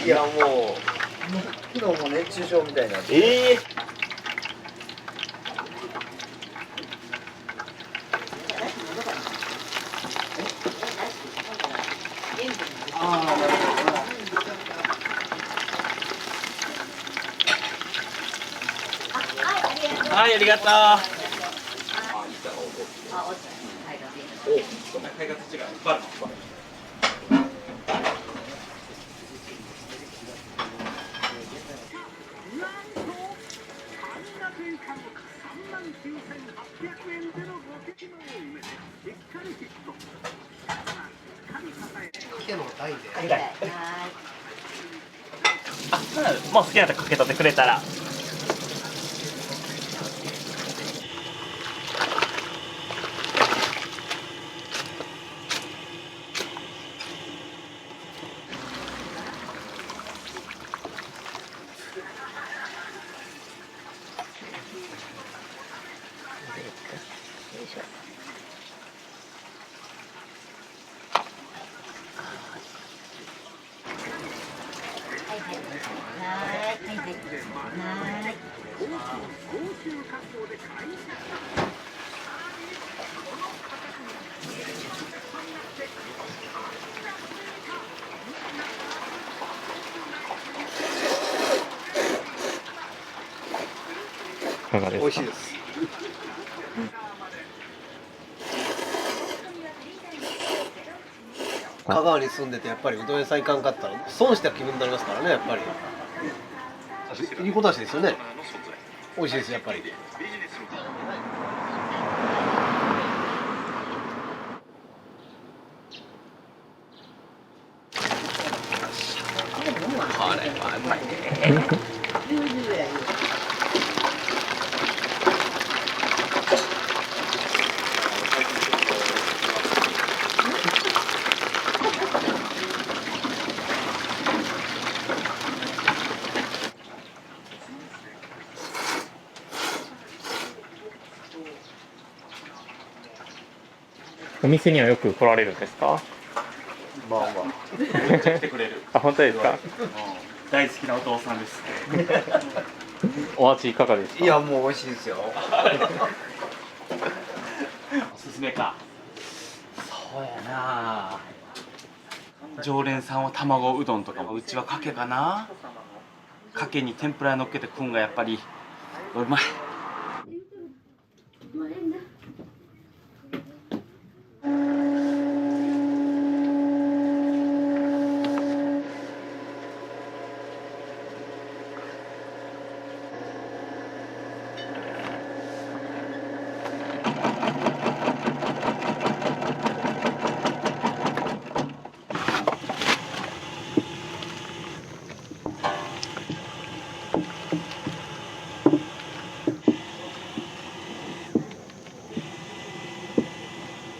いやもう昨日も熱中症みたいになって。はい、ありがとう。もう好きなとこかけとってくれたら。いかがですか？美味しいです。香川に住んでてやっぱりうどん屋さん行かんかったら損した気分になりますからね、やっぱり。いりこだしですよね。美味しいですやっぱり。これはうまいね。お店にはよく来られるんですか？まあまあめっちゃ来てくれる。あ、本当ですか？大好きなお父さんです。お味いかがですか？いや、もう美味しいですよ。おすすめか。そうやな。常連さんは卵うどんとかもうちはかけかな。かけに天ぷら乗っけて食うんがやっぱりうまい。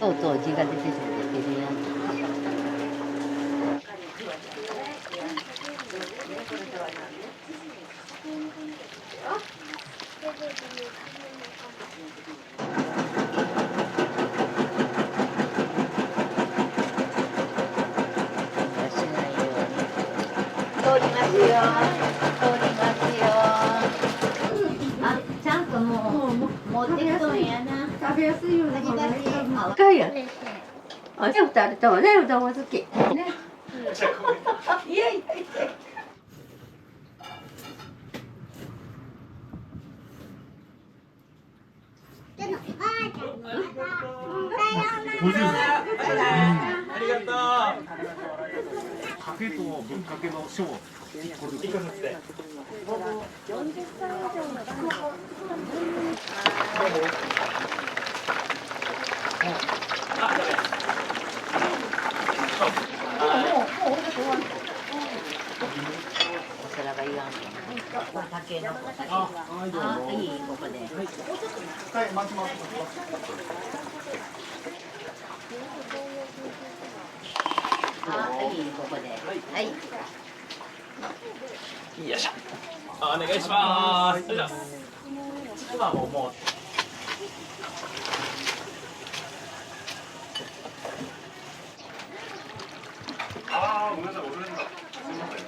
そうそう、字が出てるよ。通りますよ。あ、ちゃんともう持ってきとんやな。食べやすいように。赤いや。あ、じゃあ二人ともね、うどんが好き。ね。いやいやいや。ありがとう。カフェとぶっかけのショー。これいかがですね。40歳以上の男の子。お皿がいらんの。竹の子だけ。あ、いい、ここで。はい、待ちます。あ、いい、ここで。はい。よいしょ。お願いします。今ももう。ああ、ごめんなさい、遅れてた。すみません。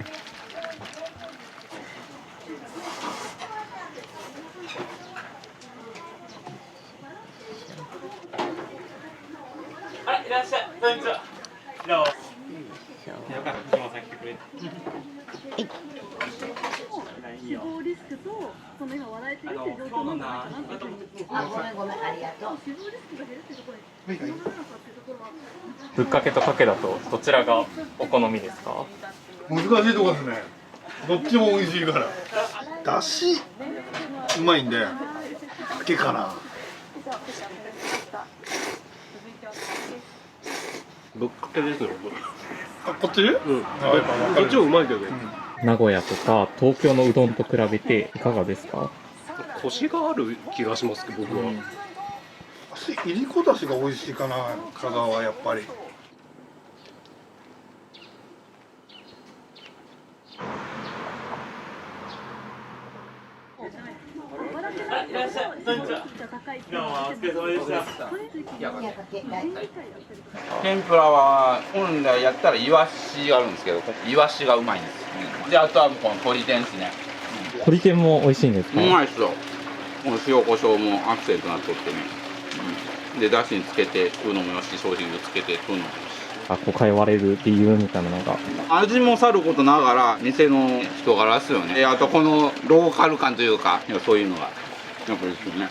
あ、いらっしゃい。こんにちは。どうも。よかった、藤間さん来てくれて。死亡リスクとその今笑えてるっていう状況なんじゃないかなっていうふうに。あ、ごめんごめん、ありがとう。死亡リスクが減るっていうところに繋がるのかっていうところは。ぶっかけとかけだとどちらがお好みですか？難しいとこですね。どっちも美味しいから。だしうまいんで、かけかな。ぶっかけですよ。あ、こっち？うん。どっちもうまいけど。名古屋とか東京のうどんと比べていかがですか？コシがある気がしますけど、僕は。いりこだしが美味しいかな、香川はやっぱり。笑ってるいらっしゃい。こんにちは。どうもお疲れ様でした。天ぷらは本来やったらイワシがあるんですけど、イワシがうまいんです。で、あとはこの鶏天ですね。鶏天も美味しいんですか？うまいっすよ。この塩コショウもアクセントになっとってね。で、だしにつけて食うのもよし、ソースにつけて食うのもよし。こう通われる理由みたいなのが。味もさることながら店の人柄ですよね。あとこのローカル感というか、そういうのがやっぱりですよね。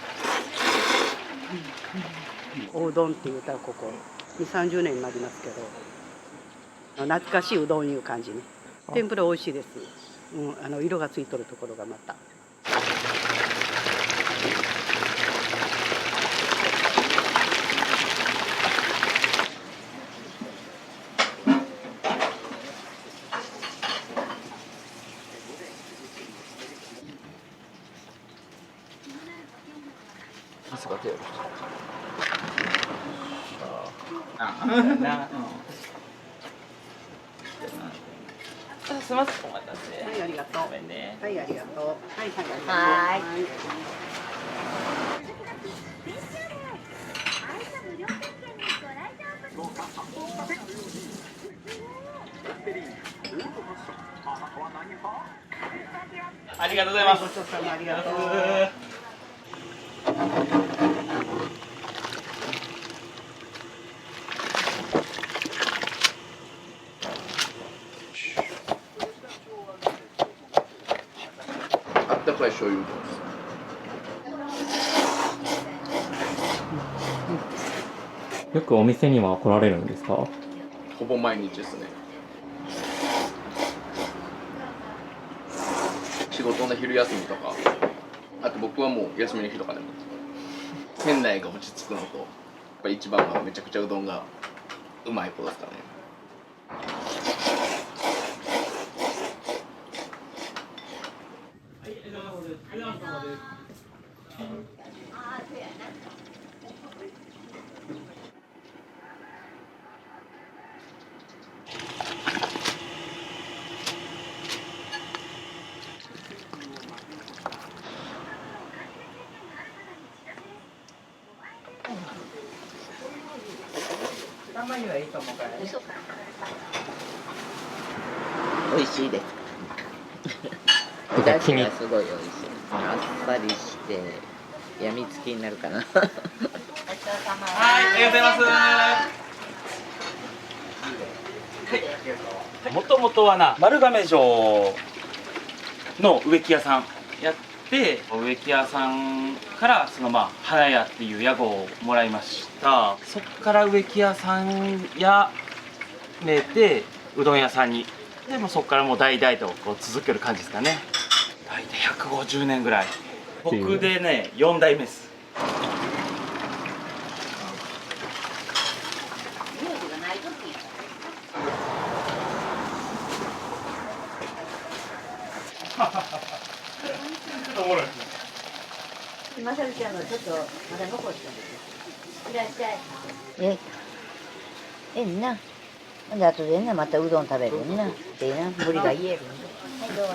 おうどんって言うたらここ2、30年になりますけど、懐かしいうどんいう感じね。天ぷら美味しいです。色がついとるところがまた。汗が手をすみません、お待たせ。はい、ありがとう。ごめんね。はい、ありがとう。はい、はい、ありがとう。はいありがとうございます。ごちそうさま、ありがとう。あったかい醤油うどんです。よくお店には来られるんですか？ほぼ毎日ですね。仕事の昼休みとか、あと僕はもう休みの日とかでも店内が落ち着くのと、やっぱり一番はめちゃくちゃうどんがうまいことですからね。たまにはいいと思うからね。美味しいです。だしがすごい美味しい。あっさりしてやみつきになるかな。はい、ありがとうございます。もともとはな、丸亀城の植木屋さんやって、植木屋さんから花屋っていう屋号をもらいました。そっから植木屋さんやめてうどん屋さんに、でもそっからもう代々とこう続ける感じですかね。大体150年ぐらい。僕でね、4代目です。まさみちゃんのちょっとまだ残してるんですよ。いらっしゃい。えんな。ほんで後でねまたうどん食べるんな。でな無理が言えるんで。はいどうぞ。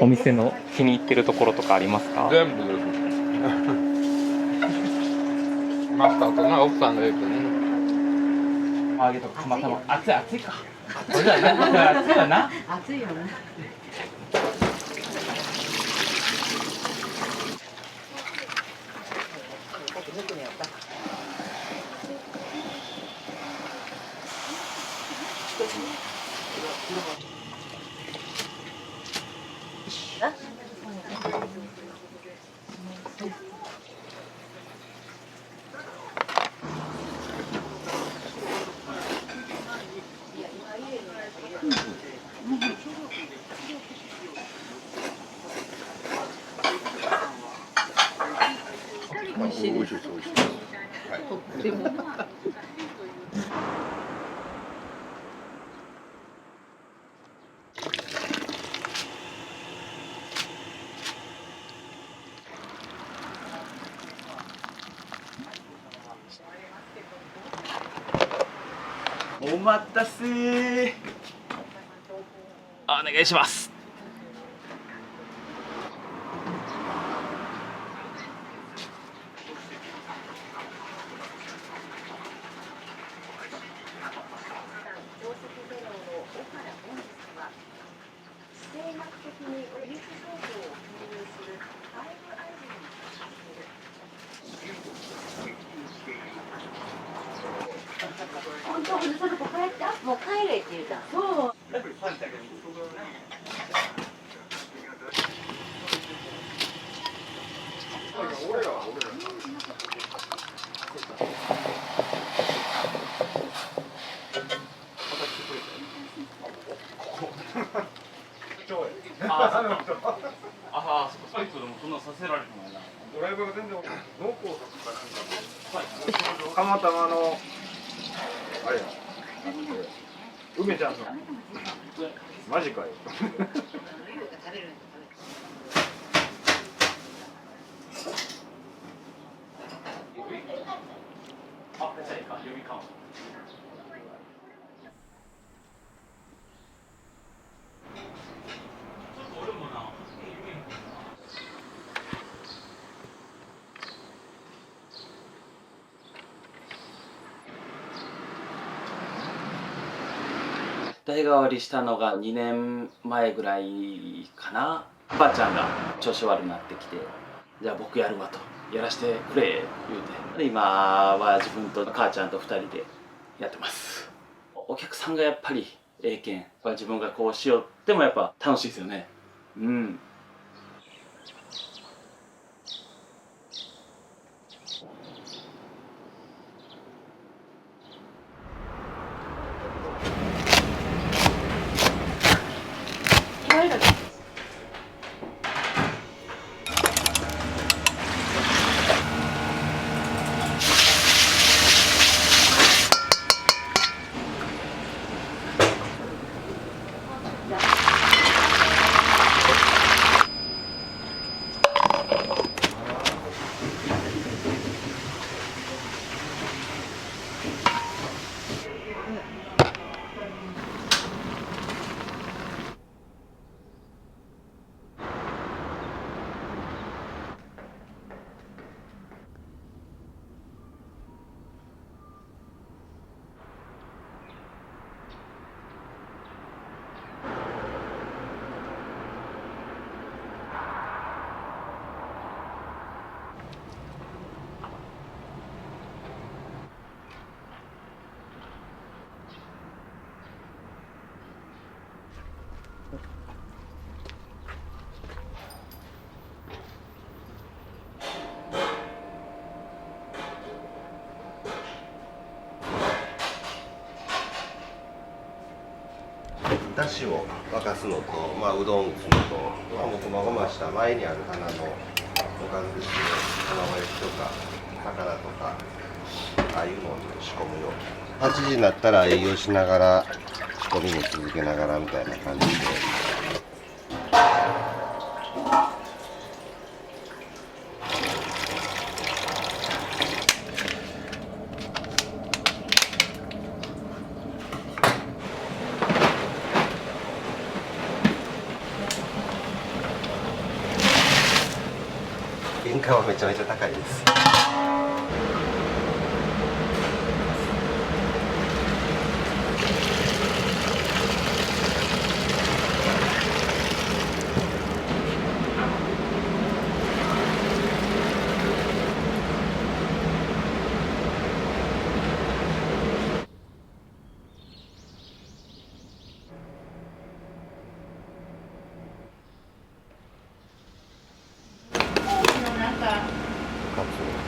お店の気に入ってるところとかありますか？全部です。マスターとな奥さんが言うとね。揚げとかたまたま熱いか。これじゃな熱いよな。暑いよね。美味しいです。とっても。お待たせ。お願いします。本当、その子帰った？もう帰れって言うた。そう。ああ、スパイクでもそんなさせられてないな。ドライバーが全然脳梗塞かなんかたまたまあれや梅ちゃんのマジかよあ、じゃあいいか、予備かも。代替わりしたのが2年前ぐらいかな。ばあちゃんが調子悪くなってきて、じゃあ僕やるわと、やらしてくれ言うて、で今は自分と母ちゃんと2人でやってます。お客さんがやっぱりええけん、自分がこうしようってもやっぱ楽しいですよね。うん。だしを沸かすのと、うどん打つのと、もこまごました前にある花のおかずですね、卵焼きとか魚とかああいうのを仕込むように8時になったら営業しながら仕込みも続けながらみたいな感じで。原価はめちゃめちゃ高いです。カツ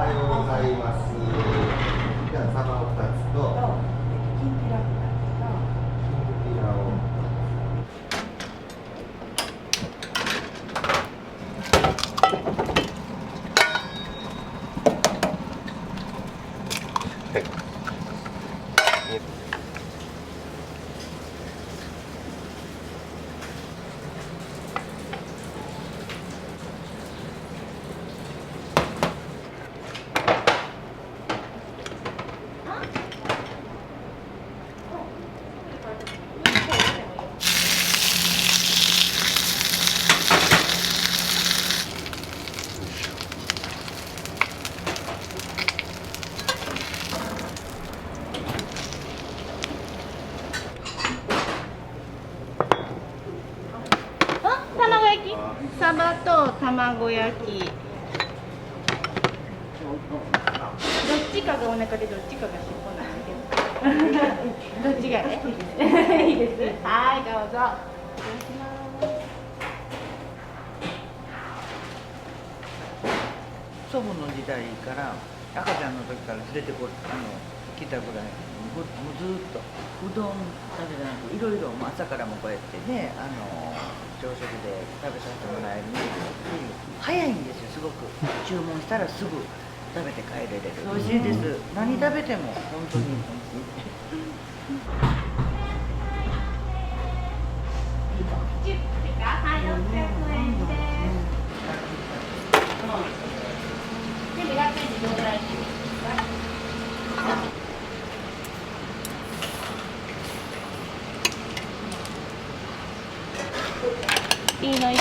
はようございます。じゃあ、サバを2つと、きんぴらを。はい。卵焼き、サバと卵焼き。どっちかがお腹でどっちかが尻尾なんだけど。どっちがね。いいです。はい、どうぞ。祖母の時代から赤ちゃんの時から連れて来たぐらいもうずっとうどんだけじゃなくいろいろ朝からもこうやってね朝食で食べさせてもらえるので早いんですよすごく注文したらすぐ食べて帰れる美味しいです何食べても本当に美味しいいいのいい。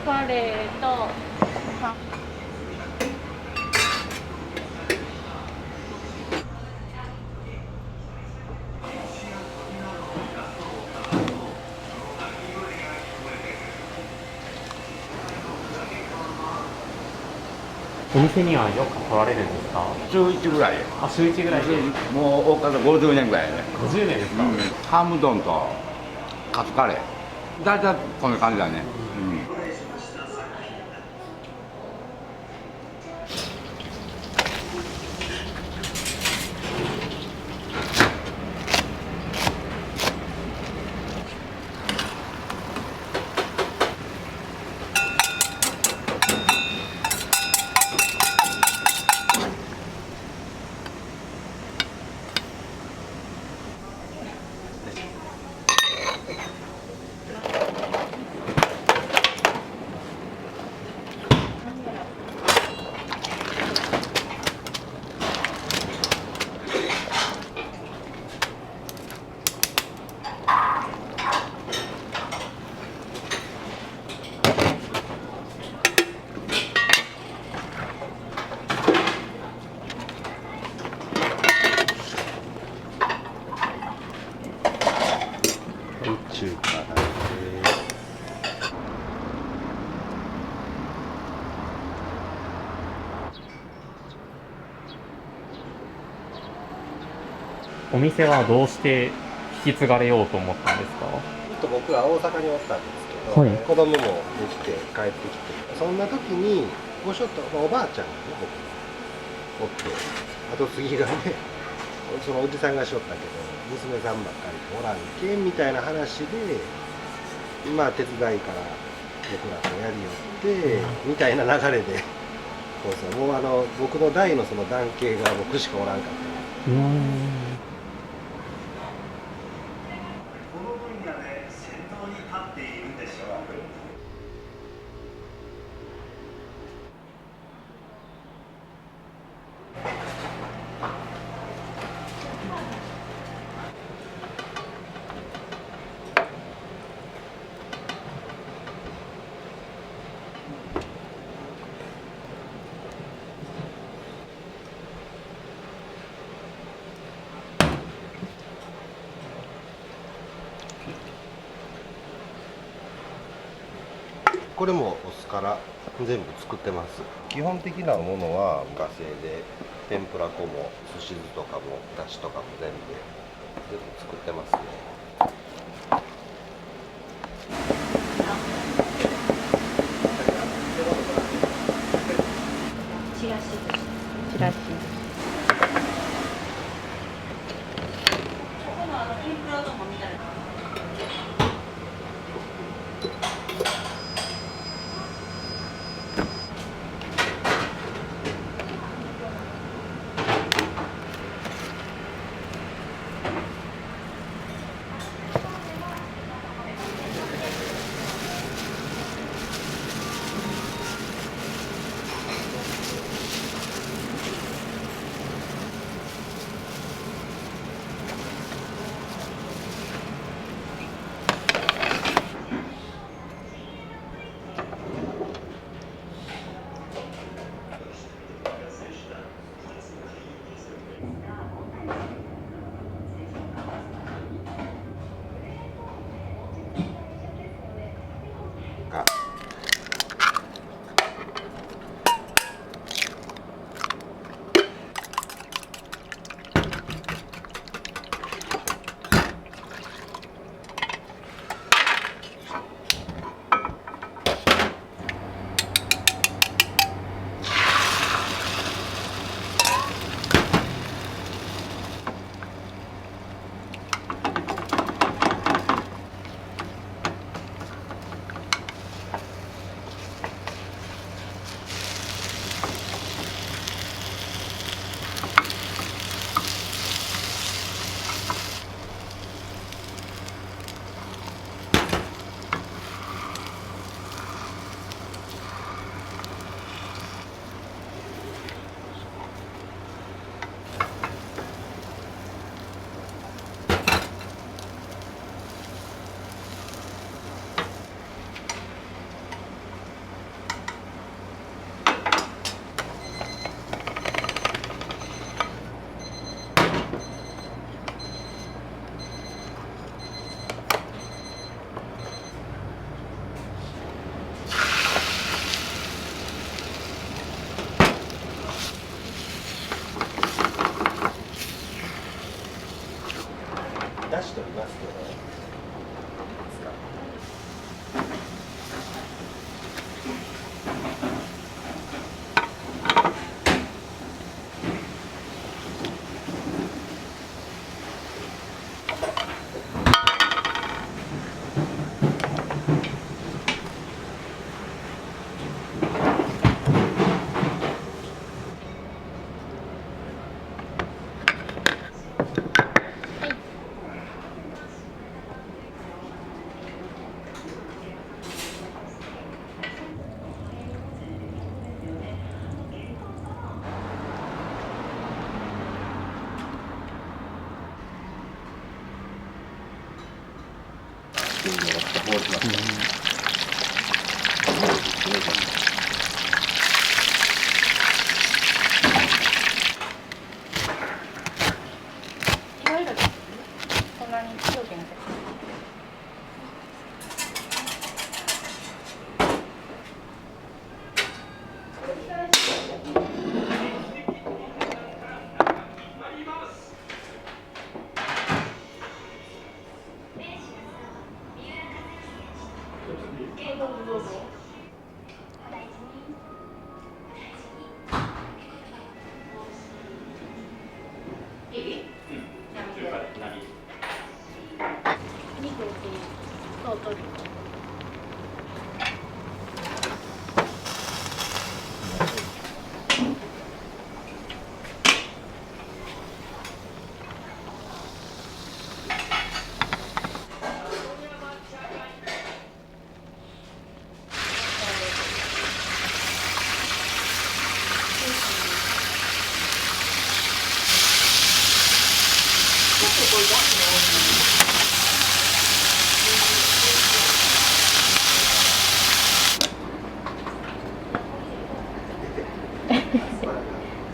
カレーとお店にはよく来られるんですか？週1ぐらい。あ、週1ぐらいで。もう大方50年ぐらいね。50年ですか？ハム丼とカツカレー。大体こんな感じだね。中華だね。お店はどうして引き継がれようと思ったんですか？ずっと僕は大阪におったんですけど、はい子供もできて帰ってきて、そんな時にごしょっと、おばあちゃんがね僕おって後継ぎがねそのおじさんがしょったけど娘さんばっかりおらんけんみたいな話でまあ手伝いから僕らとやりよってみたいな流れでそうもう僕の代のその男系が僕しかおらんかった。これもお酢から全部作ってます。基本的なものは自家製で、天ぷら粉も寿司酢とかもだしとかも全部作ってますね。チラシチラシ。ここの天ぷらうどんもみたいな。出しておりますけど。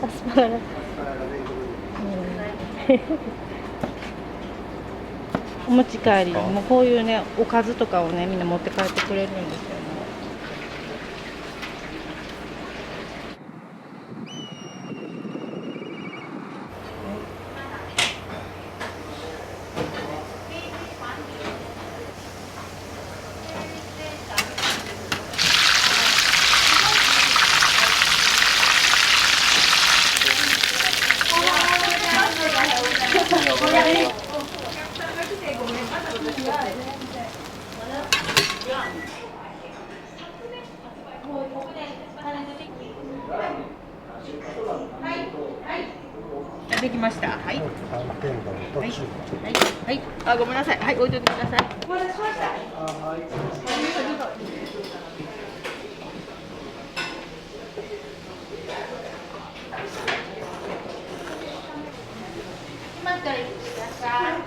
アスパラ。お持ち帰り、もうこういうね、おかずとかをね、みんな持って帰ってくれるんですよね。できました。はい。寒天丼と中華。はい。あ、ごめんなさい。はい、置いといてください。お待たせしました。はい。決まったら言ってください。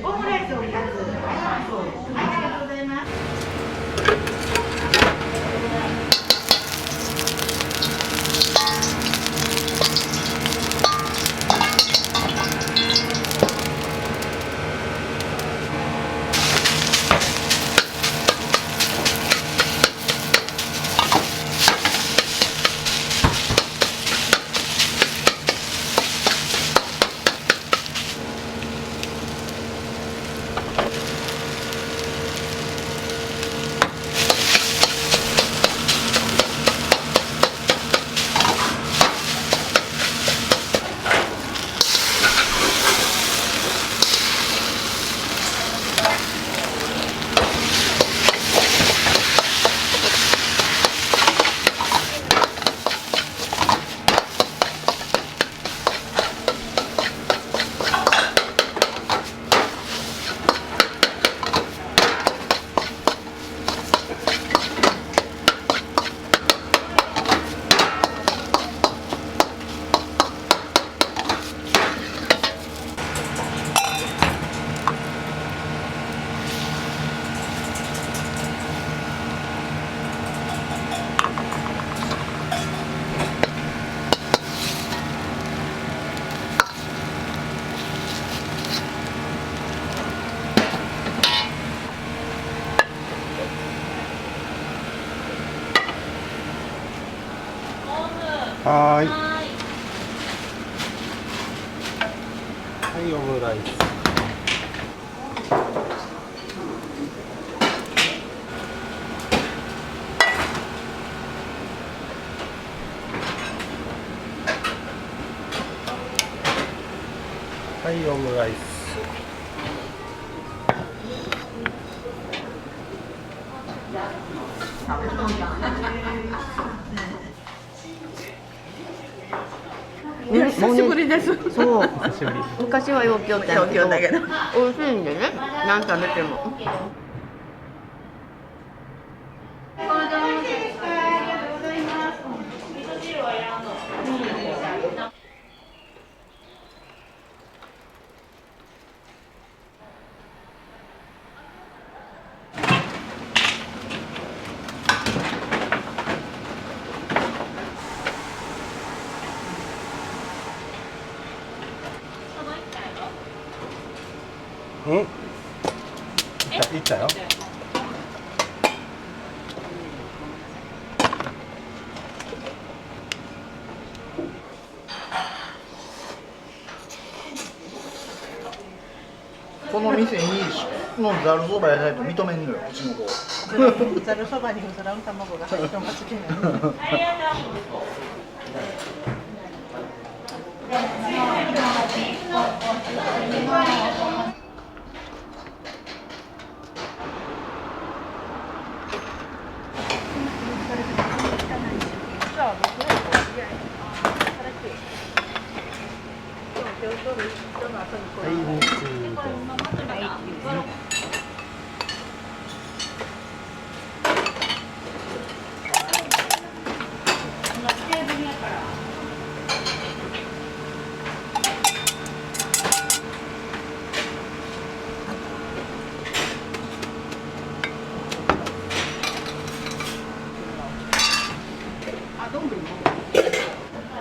オムライスを2つ。ありがとうございます。はい。はい、オムライス。はい、オムライス。久しぶりです。そう。久しぶり。昔はようきょったんやけど、美味しいんでね。何食べても。うん。いったよ。この店にのざるそばやないと認めんのよ、うちの子。ざるそばにうずらの卵が入ってますけど。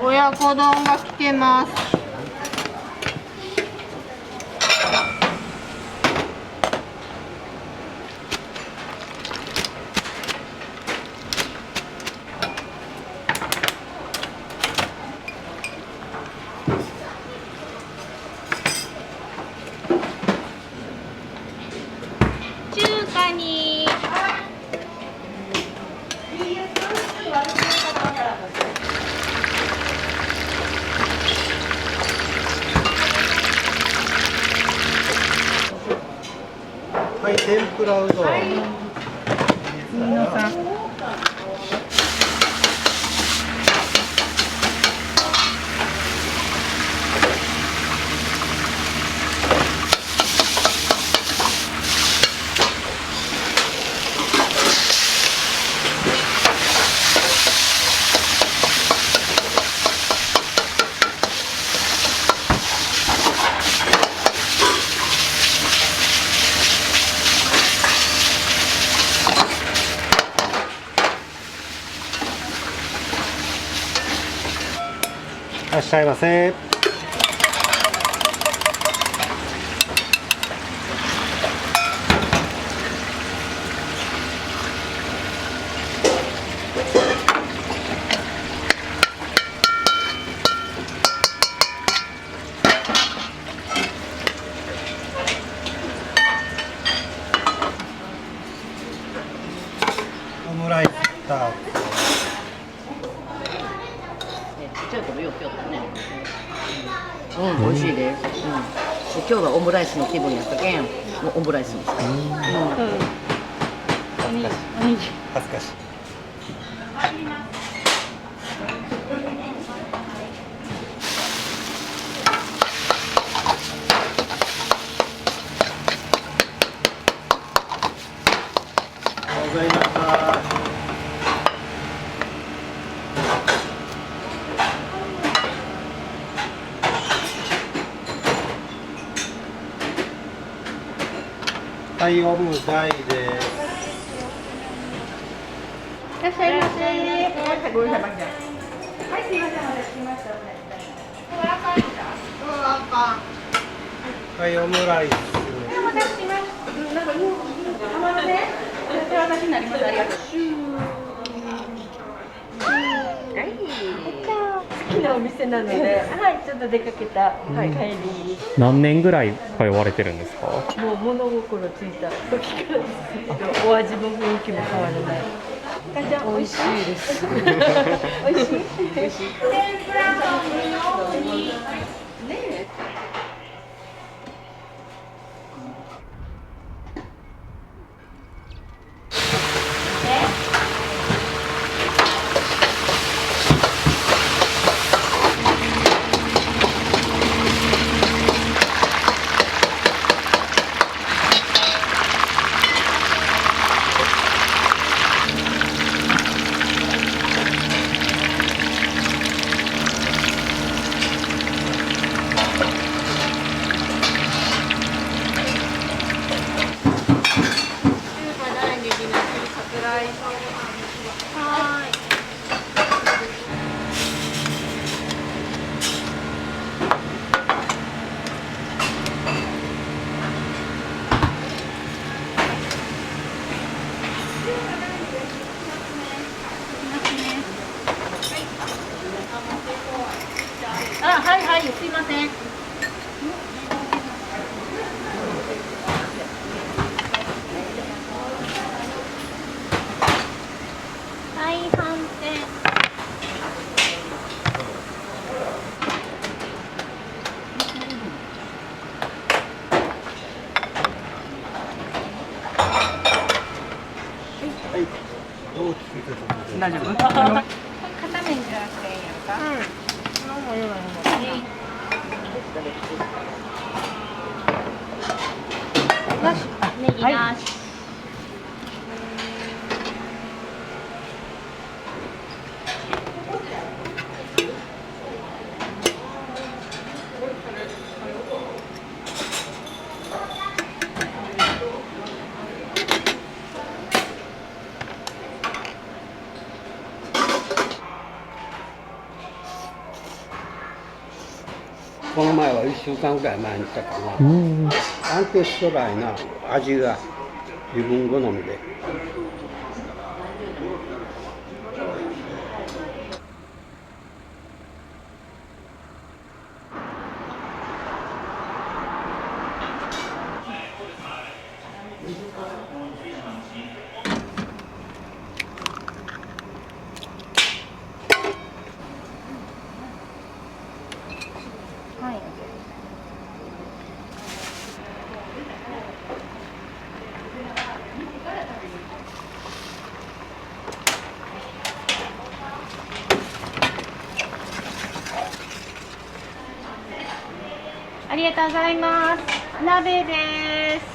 親子丼が来てます。中華に。はい、天ぷらうどん。飯野さん。らっしゃいませ。オムライスタート。ちっちゃい頃よくやったね。美味しいです。今日はオムライスの気分やったけん、もうオムライスにした。恥ずかしい。ございます。はい、オム大です。いらっしゃいませ。ごめんなさい。はい、すみません、お待たせしました。はい、オムライス。お待たせしました。なんか、甘めで。私になります。ありがとう。好きなお店なので、はい、ちょっと出かけた、はい、帰り。何年ぐらい通われてるんですか？もう物心ついた時からですけど、お味も雰囲気も変わらない。美味しいです。美味しい。美味しい。天ぷらのね。はいはい、すいません。はい、反転。大丈夫？片面じゃなくていいやんか。ネギなし。この前は1週間ぐらい前に来たかな。安定しとらいな、味が自分好みで。はい。ありがとうございます。鍋です。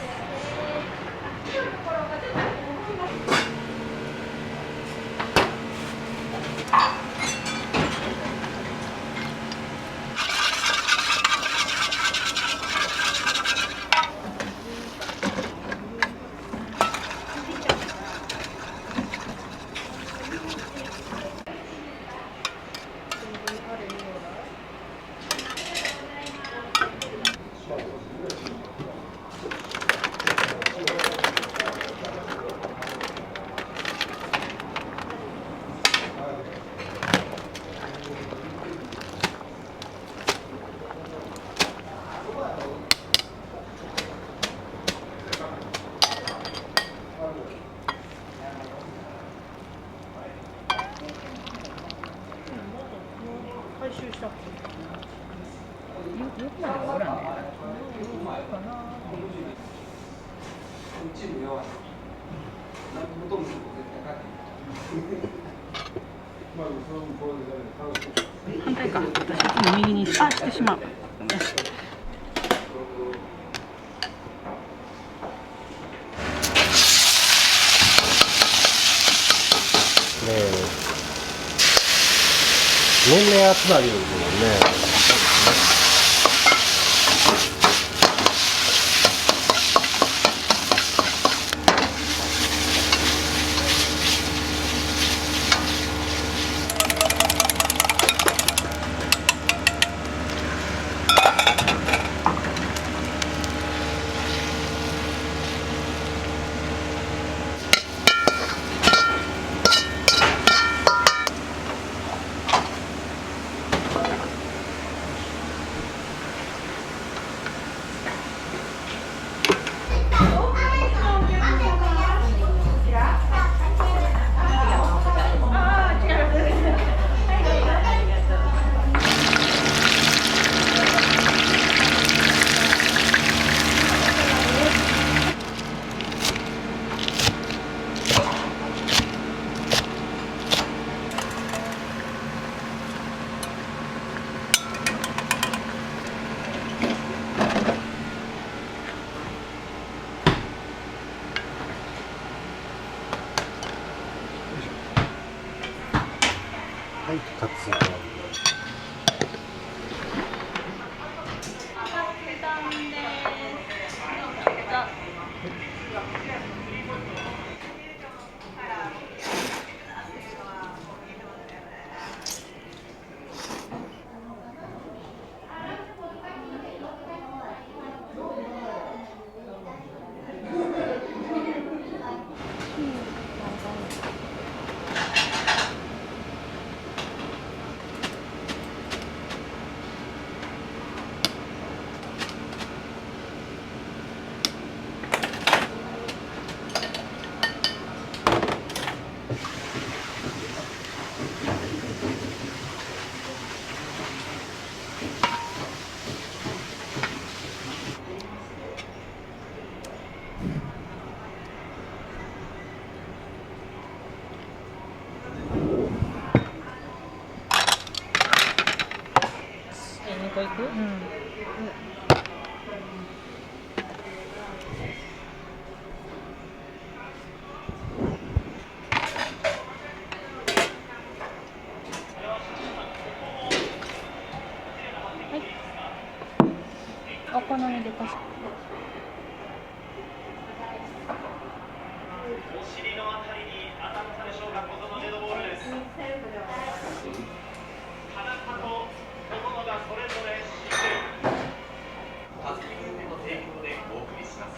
集したっけ？よくまではおらんね。かな。反対か。私右にしてしまう。年齢集まりですもんね。はい、カツ丼。こ行く？うん。お好みでかし。お尻のあたりに当たったでしょうか、小園デッドボールです。田中と小園がそれぞれ失点。たすきグループの提供でお送りします。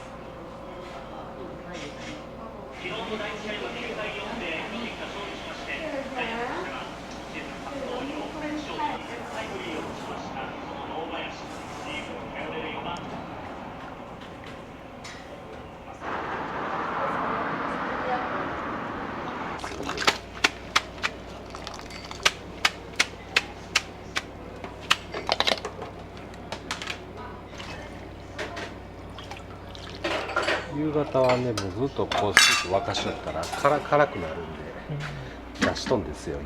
昨日の第1試合は9対4で巨人が勝利しまして、ジャイアンツからシーズン初の4連勝2点タイムリーを打ちました。その大林、リーグを頼れる4番。夕方はね、もうずっとこうスープ沸かしとったら辛くなるんで、出しとんですよ。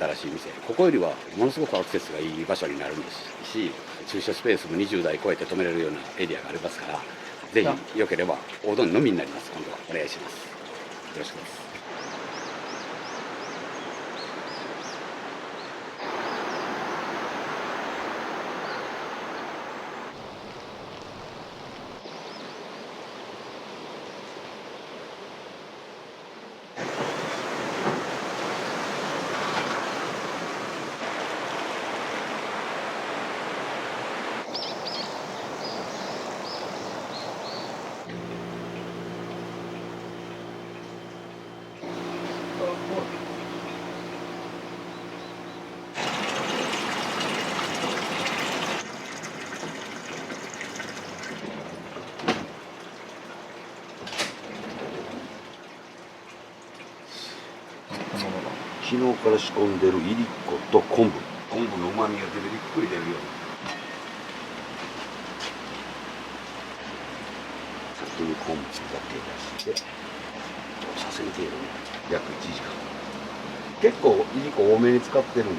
新しい店、ここよりはものすごくアクセスがいい場所になるんですし、駐車スペースも20台超えて止めれるようなエリアがありますから、ぜひよければおうどん飲みになります。今度はお願いします。よろしくです。昨日から仕込んでるいりこと昆布のうまみが出てゆっくり出るように先に昆布だけ出してさせる程度に約1時間結構いりこ多めに使ってるんで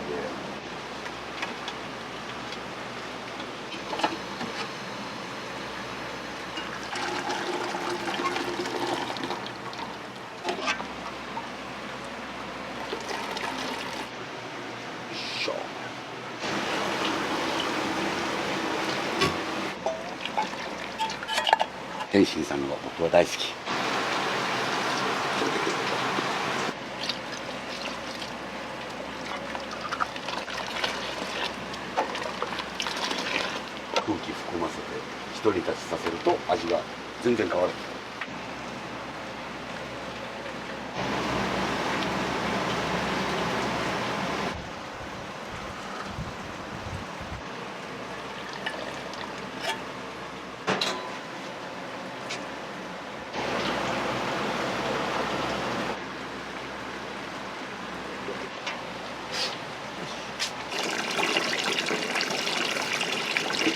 天心さんの僕は大好き。空気含ませて一人立ちさせると味が全然変わる。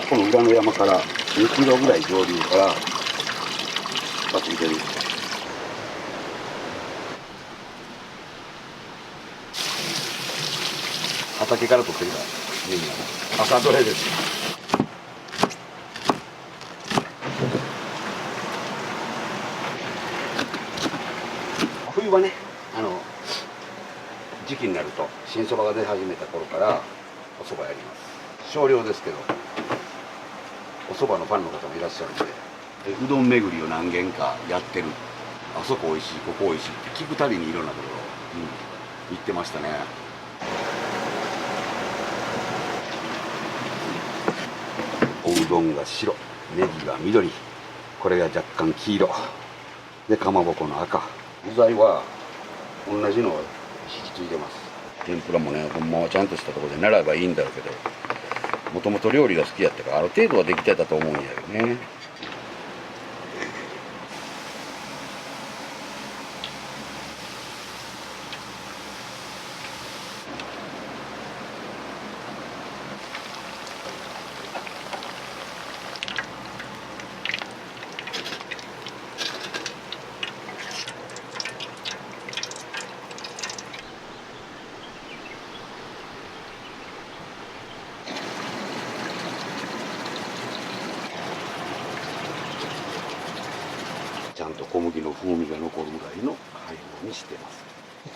この裏の山から2キロぐらい上流から引っ張ってきてる。畑から取ってきたネギが朝どれです。冬はね時期になると新そばが出始めた頃からお蕎麦やります。少量ですけどお蕎麦のファンの方もいらっしゃるんで、うどん巡りを何軒かやってる。あそこおいしい、ここおいしいって聞くたびにいろんなところ、行ってましたね。おうどんが白、ネギが緑、これが若干黄色でかまぼこの赤。具材は同じのを引き継いでます。天ぷらもね、ほんまはちゃんとしたところで習えばいいんだろうけど、もともと料理が好きやったからある程度はできてたと思うんやけどね。ちゃんと小麦の風味が残るぐらいの配合にしてます。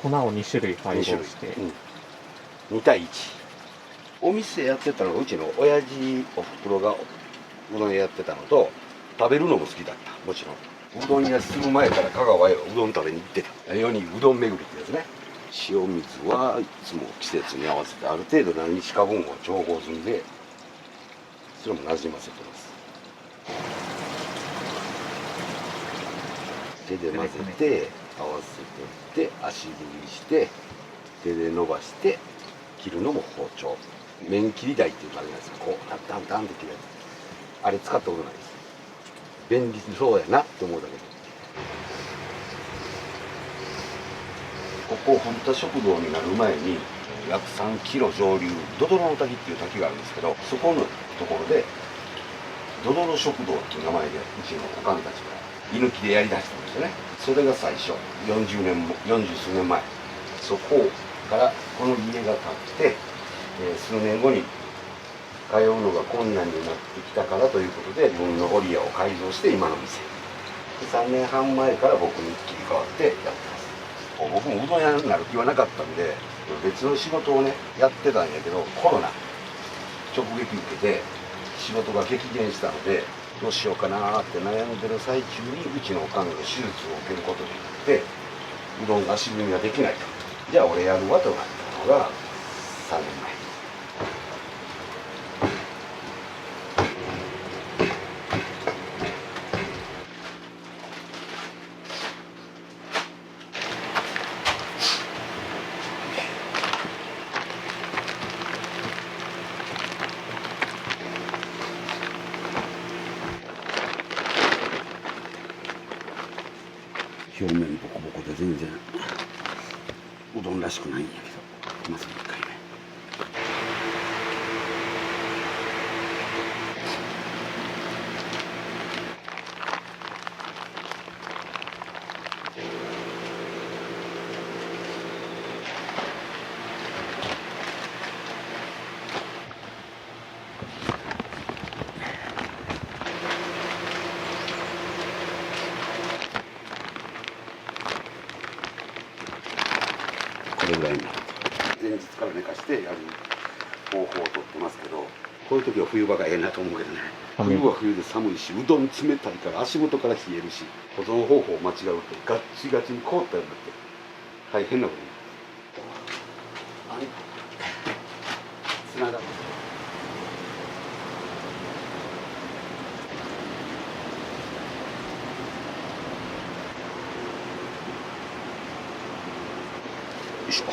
粉を2種類配合して、2対1。お店やってたのがうちの親父おふくろがうどん屋やってたのと、食べるのも好きだった。もちろんうどん屋住む前から香川へはうどん食べに行ってた。世にうどん巡りってやつね。塩水はいつも季節に合わせてある程度何日か分を調合済んで、それもなじませてます。手で混ぜて合わせていって足踏みして手で伸ばして切るのも包丁。麺切り台っていうのあるじゃないですか。こうタンタンって切るやつ、あれ使ったことないです。便利そうやなって思うだけで。ここ本田食堂になる前に約3キロ上流ドドロの滝っていう滝があるんですけど、そこのところでドドロ食堂っていう名前でうちのおかみたちが居抜きでやりだしたんですよね。それが最初40数年前。そこをからこの家が建って、数年後に通うのが困難になってきたからということで自分の織屋を改造して今の店で3年半前から僕に切り替わってやってます。僕もうどん屋になる気はなかったんで別の仕事をねやってたんやけどコロナ直撃受けて仕事が激減したのでどうしようかなって悩んでる最中にうちのおかんが手術を受けることになってうどんが足踏みができないとじゃあ俺やるわとなったのが3年前。表面ボコボコで全然うどんらしくないんやけどまず1回目。これぐらいになると前日から寝かしてやる方法をとってますけどこういう時は冬場がええなと思うけどね冬は冬で寒いしうどん冷たいから足元から冷えるし保存方法を間違うとガッチガチに凍ったようになって大変なことになる。つながるよいしょ。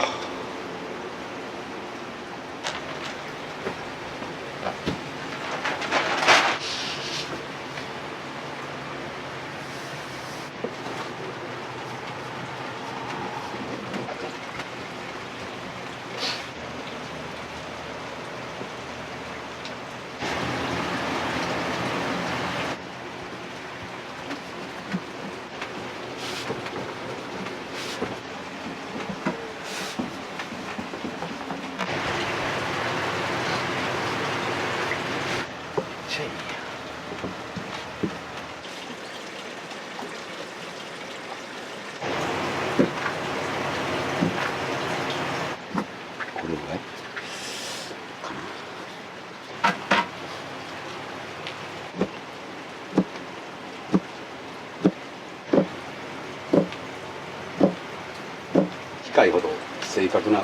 機械ほど正確な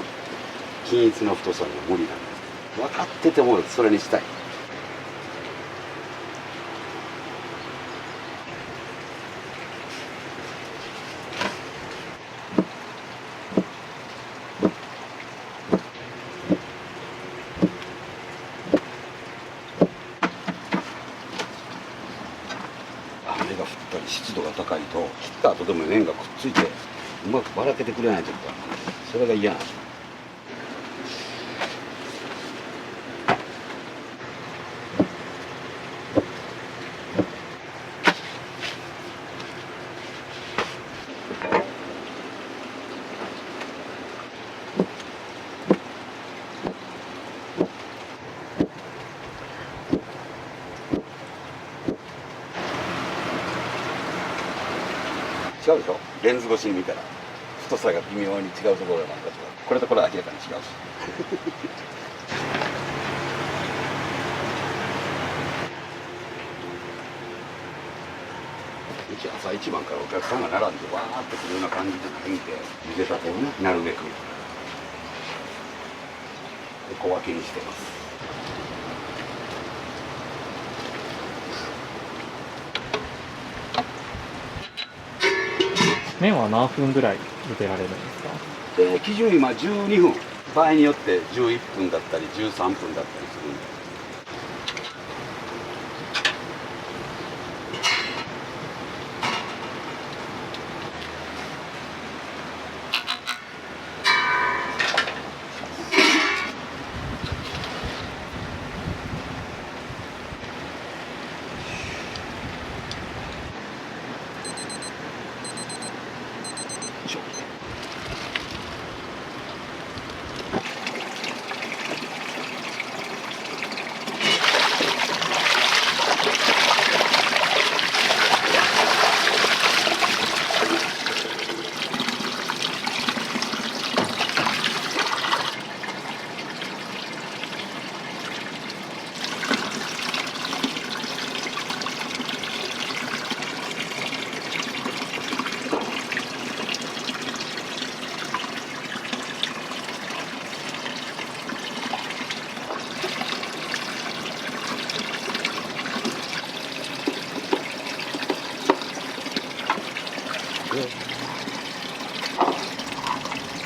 均一な太さには無理なんです分かっててもそれにしたい。雨が降ったり湿度が高いと切った後でも麺がくっついてうまくばらけてくれないというかそれが嫌なんです。違うでしょレンズ越しに見たら太さが微妙に違うところがなんかとかこれとこれは明らかに違うしうち朝一番からお客さんが並んでわーってくるような感じじゃないんで茹でたてをねなるべく小分けにしてます。麺は何分ぐらい茹でられるんですか？基準今12分場合によって11分だったり13分だったりするんで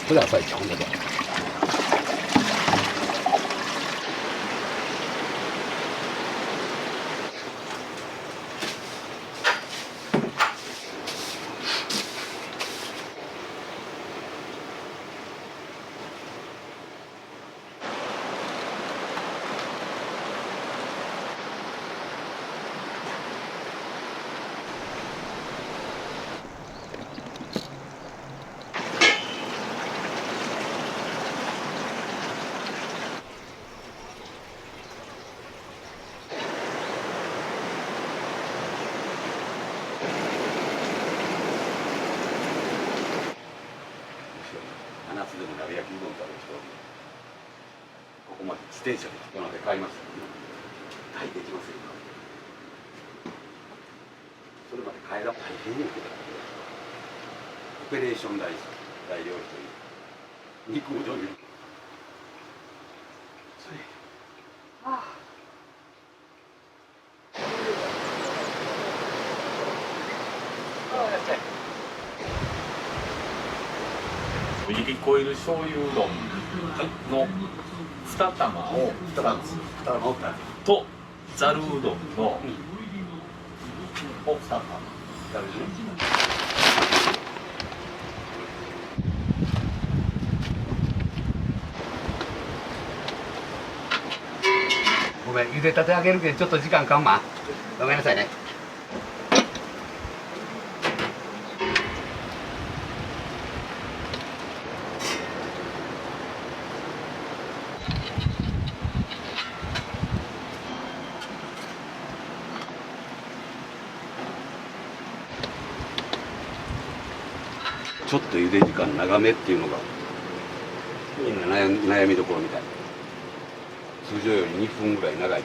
これ朝一ほんでで。7つでも鍋焼きうどん食べる人、ここまで自転車で人鍋買いますよね。大できますよ。それまで買えら大変やけど、オペレーション大料理という肉うどんに。それいりこいる醤油うどんの2玉を2つとざるうどんのを2玉ごめん、茹でたてあげるけどちょっと時間かんま。ごめんなさいね。ちょっと茹で時間長めっていうのがみんな悩みどころみたい。通常より2分ぐらい長い。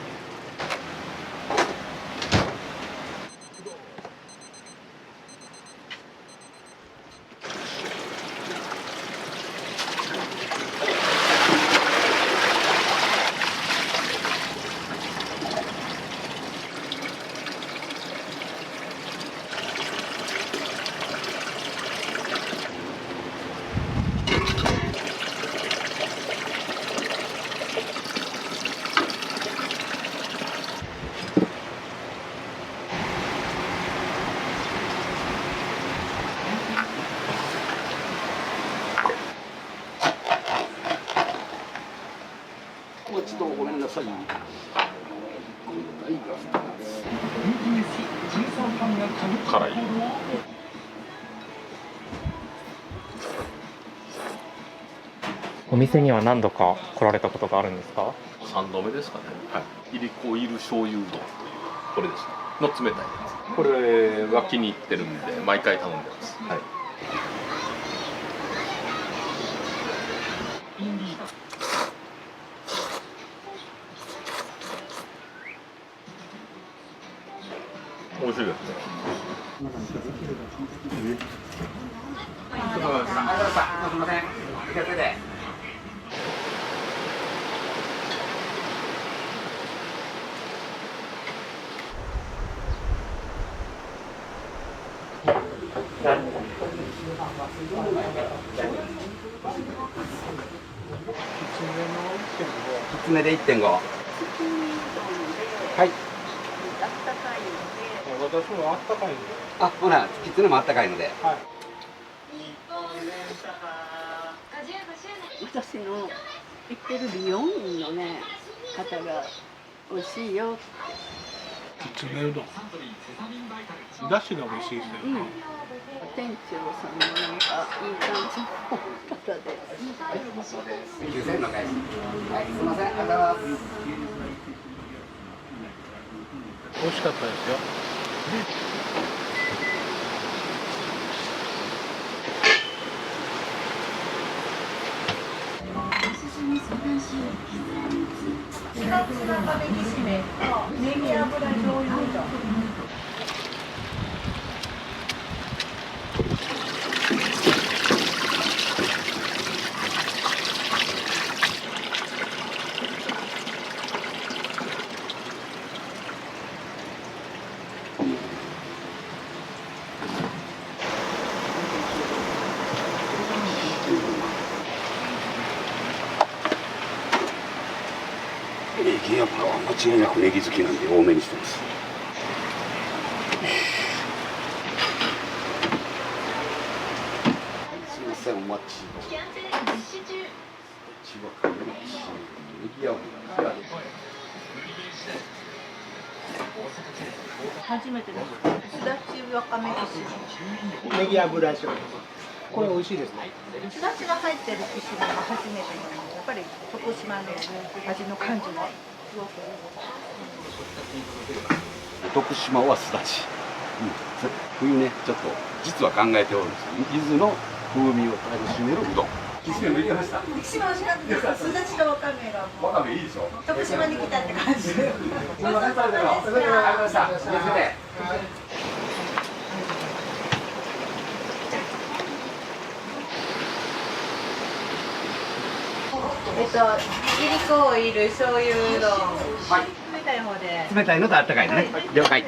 もう一度ごめんなさい。辛い。お店には何度か来られたことがあるんですか3度目ですかね。はい。いりこいる醤油うどん。これですね。の冷たいやつ。これは気に入ってるんで毎回頼んでます。はい。美味しいですね。すみません。気をつけて。きつめで 1.5。はい。私もあったかいんで。あ、ほら、きつねもあったかいので。はい。私の行ってる美容院のね方が美味しいよってきつねうどん。だしが美味しいですよね。店長さんのなんかいい感じの方で。9000円の返し。はい、すみません。ありがとうございます。美味しかったですよ。白白壁きしめんとネギ油醤油うどん。ネギやっぱ間違いなくネギ好きなんで多めにしてます。すみません、お待ちの。うちはカレーネギや初めてです。すだちわかめきしめん。ネギ油醤油。これ美味しいですね。すだちが入ってるきしめんが初めてなので、やっぱり徳島の味の感じもすごく。徳島はすだち。冬ね、ちょっと実は考えておるんですよ。柚子の風味を楽しめるうどん。きしめんもいけました。きしめんを知らずです。すだちとわかめがもう。わかめいいでしょ。徳島に来たって感じ。すみません、ありがとうございました。気をつけて。いりこオイル醤油うどん。はい。冷たい方で。冷たいのとあったかいのね。了解。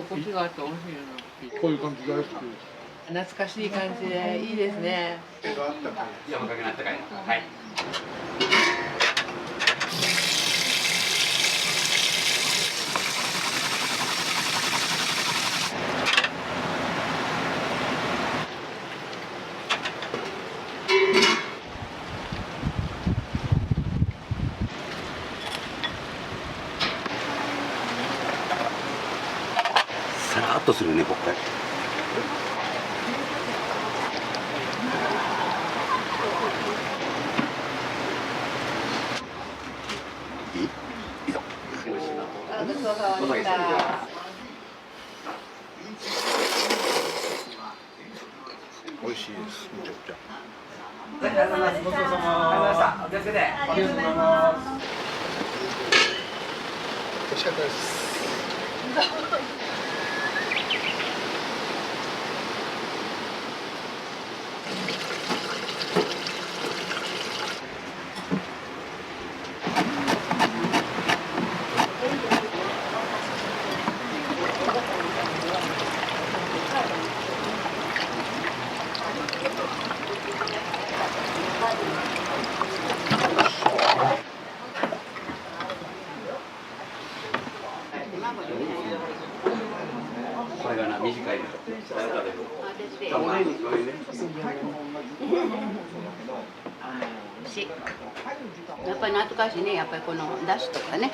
コシがあって美味しいよな。こういう感じが好きです。懐かしい感じでいいですね。山かけのあったかいの。はい。さらっとするね、こっから。美味しいです。めちゃくちゃ。ありがとうございます。ごちそうさま。ありがとうございました。お気をつけて。ありがとうございます。美味しかったです。これがな、短いの。やっぱり懐かしいね、やっぱりこのだしとかね。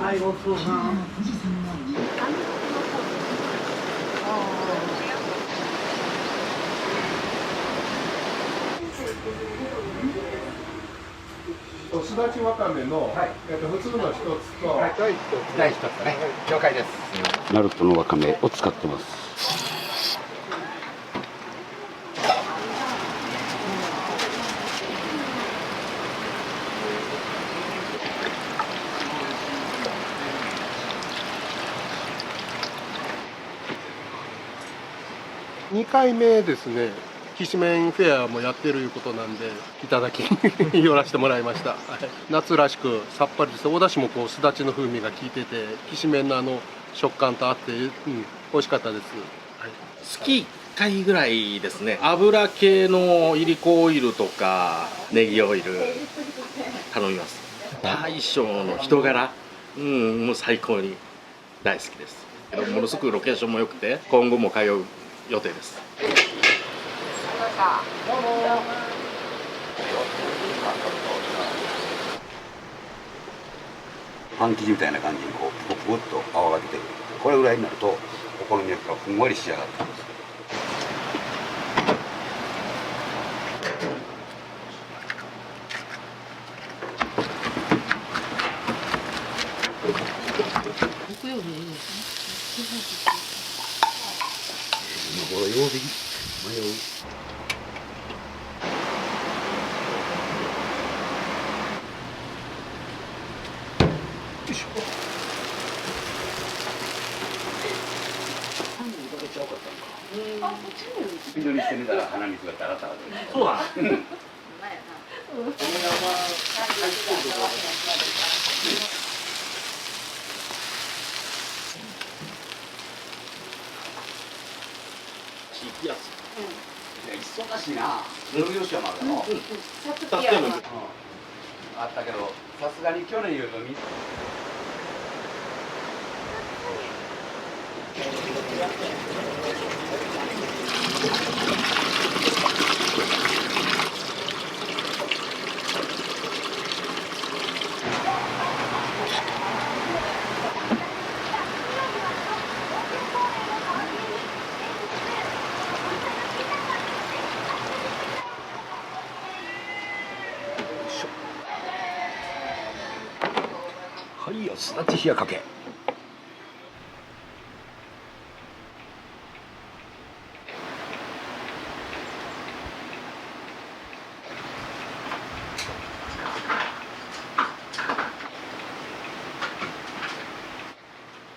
はい、ごちそうさん。すだちわかめの、普通の一つと、大一つね。了解です。ナルトのわかめを使ってます。2回目ですね。きしめんフェアもやってるいうことなんで、いただきに寄らせてもらいました。はい、夏らしくさっぱりして、お出汁もこうすだちの風味が効いてて、きしめんの食感とあって、美味しかったです。はい、月1回ぐらいですね。油系のいりこオイルとかネギオイル頼みます。大将の人柄、もう最高に大好きです。ものすごくロケーションも良くて、今後も通う予定です。パン生地みたいな感じにこうぷくっと泡が出てくる。これぐらいになるとお好み焼きがふんわり仕上がってます。いしょ。スピードにしてみたら鼻水がダラダラ出る。そうだ。地域やつ。忙しいな。農業者もあるの。あったけど、さすがに去年よりもみ。はいよ、すだち冷やかけ。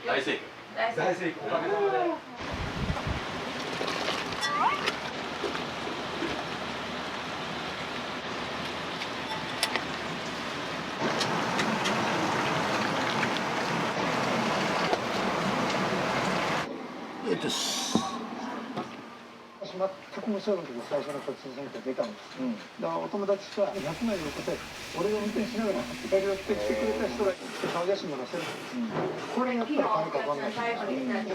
大成功。大成功。おかげさまで。全く面白いの時最初の突然って出たんです、だからお友達が100枚の横で俺を運転しながら左寄ってきてくれた人が顔写真も載せるんです、これやったら買うか分かんないし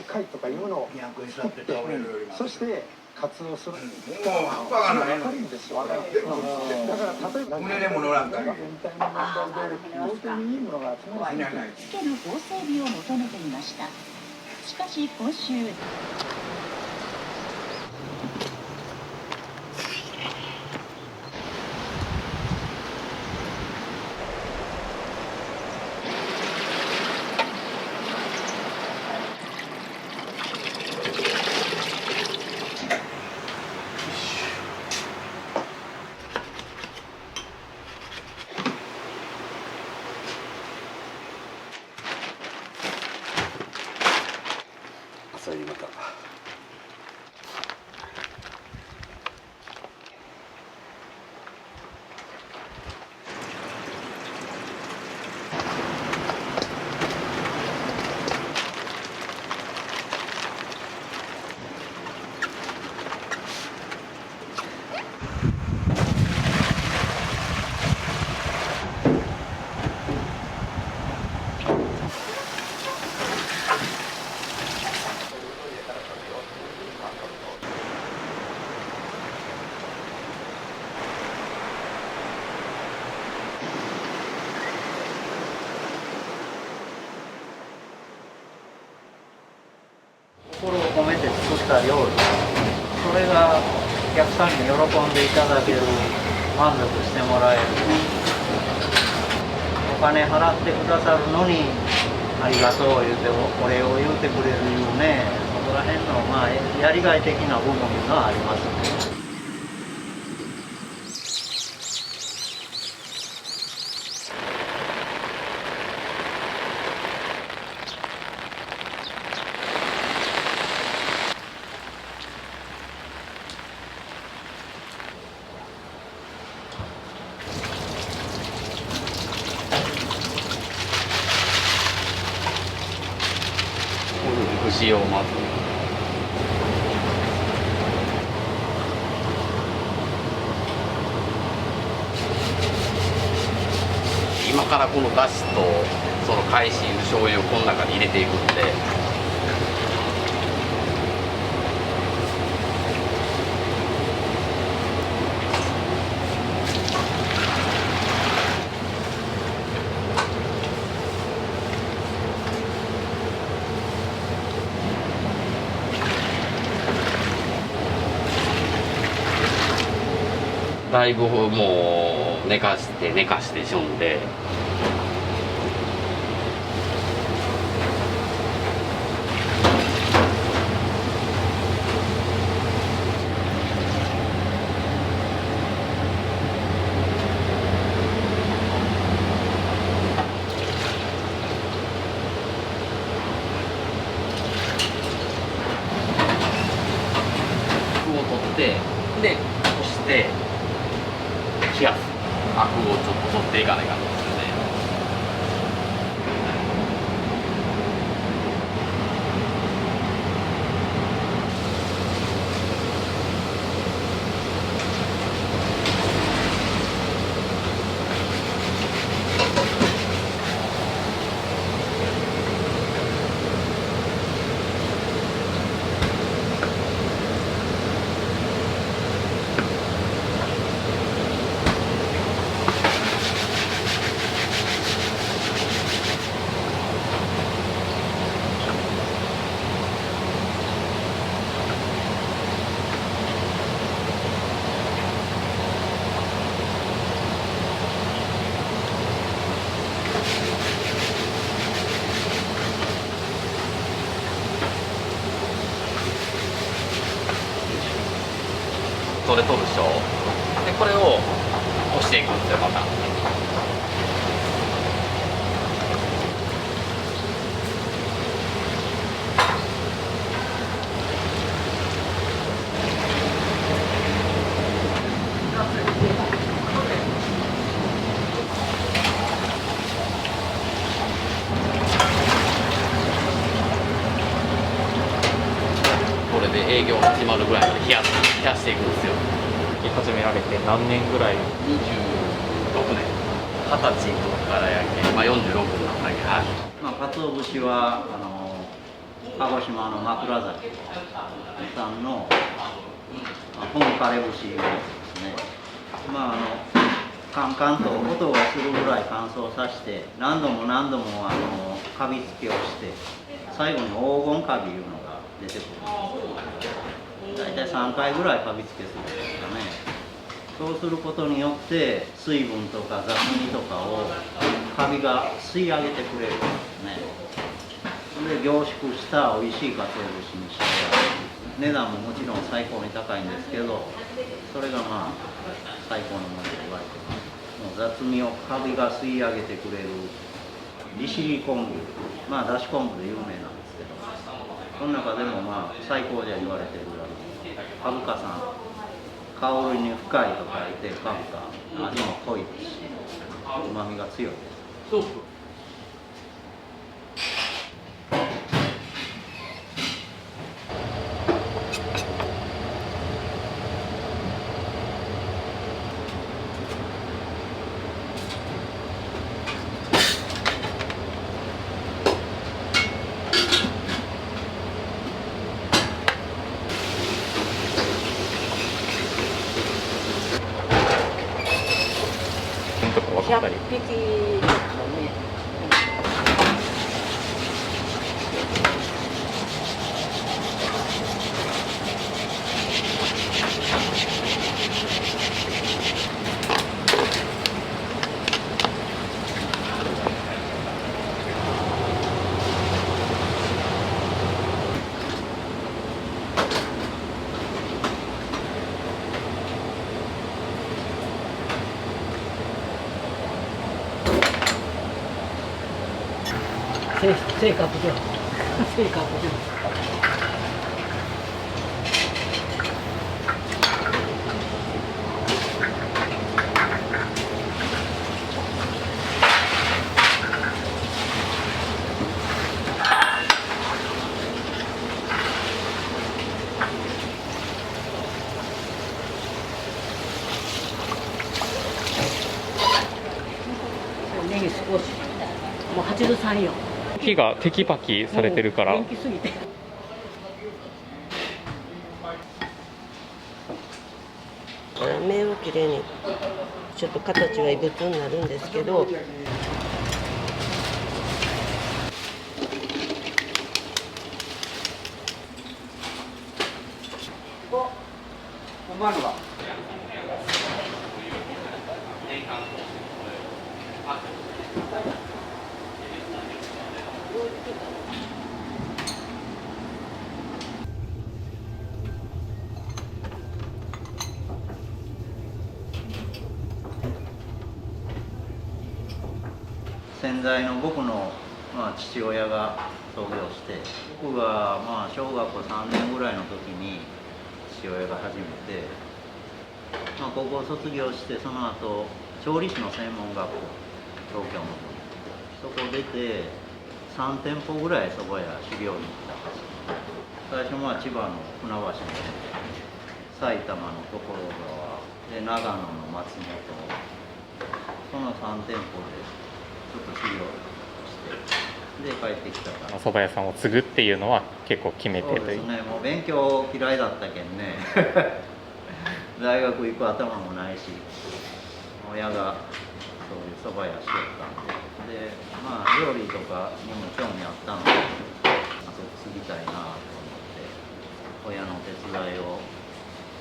貝とかいうのを作って、そして活用する、もう分かるんですよ、だから例えば胸でも乗らんから全体の問題で本当にいいものが集まるつける法整備を求めていました。しかし今週朝夕方。心を込めて作った料理、それがお客さんに喜んでいただける、満足してもらえる、お金払ってくださるのにありがとう言うてお礼を言うてくれるいうね、そこら辺のまあやりがい的な部分がありますね。節をまず今からこのだしとその海水の醤油をこの中に入れていくんで、だいぶもう寝かしてしょんで。冷やすアクをちょっと取っていかないかんですよね。それ取るでしょ。でこれを押していくんですよまた。これで営業始まるぐらいまで冷やしていくんですよ。始められて何年ぐらい？ 26年。20歳の時からやけん、まあ46になったけど、はい。まあ、鰹節は鹿児島の枕崎さんの本枯れ節ですね。まあカンカンと音がするぐらい乾燥させて何度もカビ付けをして最後に黄金カビいうのが出てくるんです。大体3回ぐらいカビ付けするんですかね。そうすることによって水分とか雑味とかをカビが吸い上げてくれるんですね。で凝縮した美味しい鰹節に仕上がる。値段ももちろん最高に高いんですけど、それがまあ最高のものと言われてます。もう雑味をカビが吸い上げてくれる利尻昆布、まあだし昆布で有名なんですけど、その中でもまあ最高じゃ言われてるかぶかさん。香りに深いと書いてかぶか、味も濃いですし、うまみが強いです。そう100匹ですね。性格で性格でネギ少しもう83よ。火がテキパキされてるから、元気すぎて麺をきれいにちょっと形がいびつになるんですけど、先代の僕の、父親が創業して、僕が小学校3年ぐらいの時に父親が始めて、まあ、高校卒業してその後調理師の専門学校東京のそこ出て3店舗ぐらいそば屋修行に行ったんです。最初まあ千葉の船橋の埼玉の所沢で長野の松本その3店舗でちょっと修行してで帰ってきたからお蕎麦屋さんを継ぐっていうのは結構決めてという。そうですね、もう勉強嫌いだったけんね大学行く頭もないし親がそういう蕎麦屋しよったんでまあ料理とかにも興味あったのであと継ぎたいなと思って親の手伝いを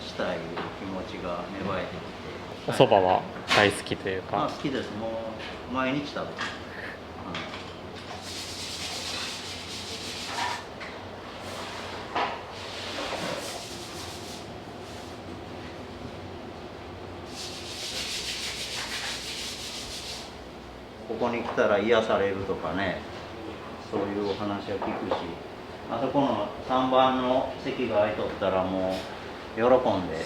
したい気持ちが芽生えてきてお蕎麦は大好きというか、まあ、好きです。もう毎日食べてます。ここに来たら癒されるとかね、そういうお話を聞くし、あそこの3番の席が空いとったらもう喜んで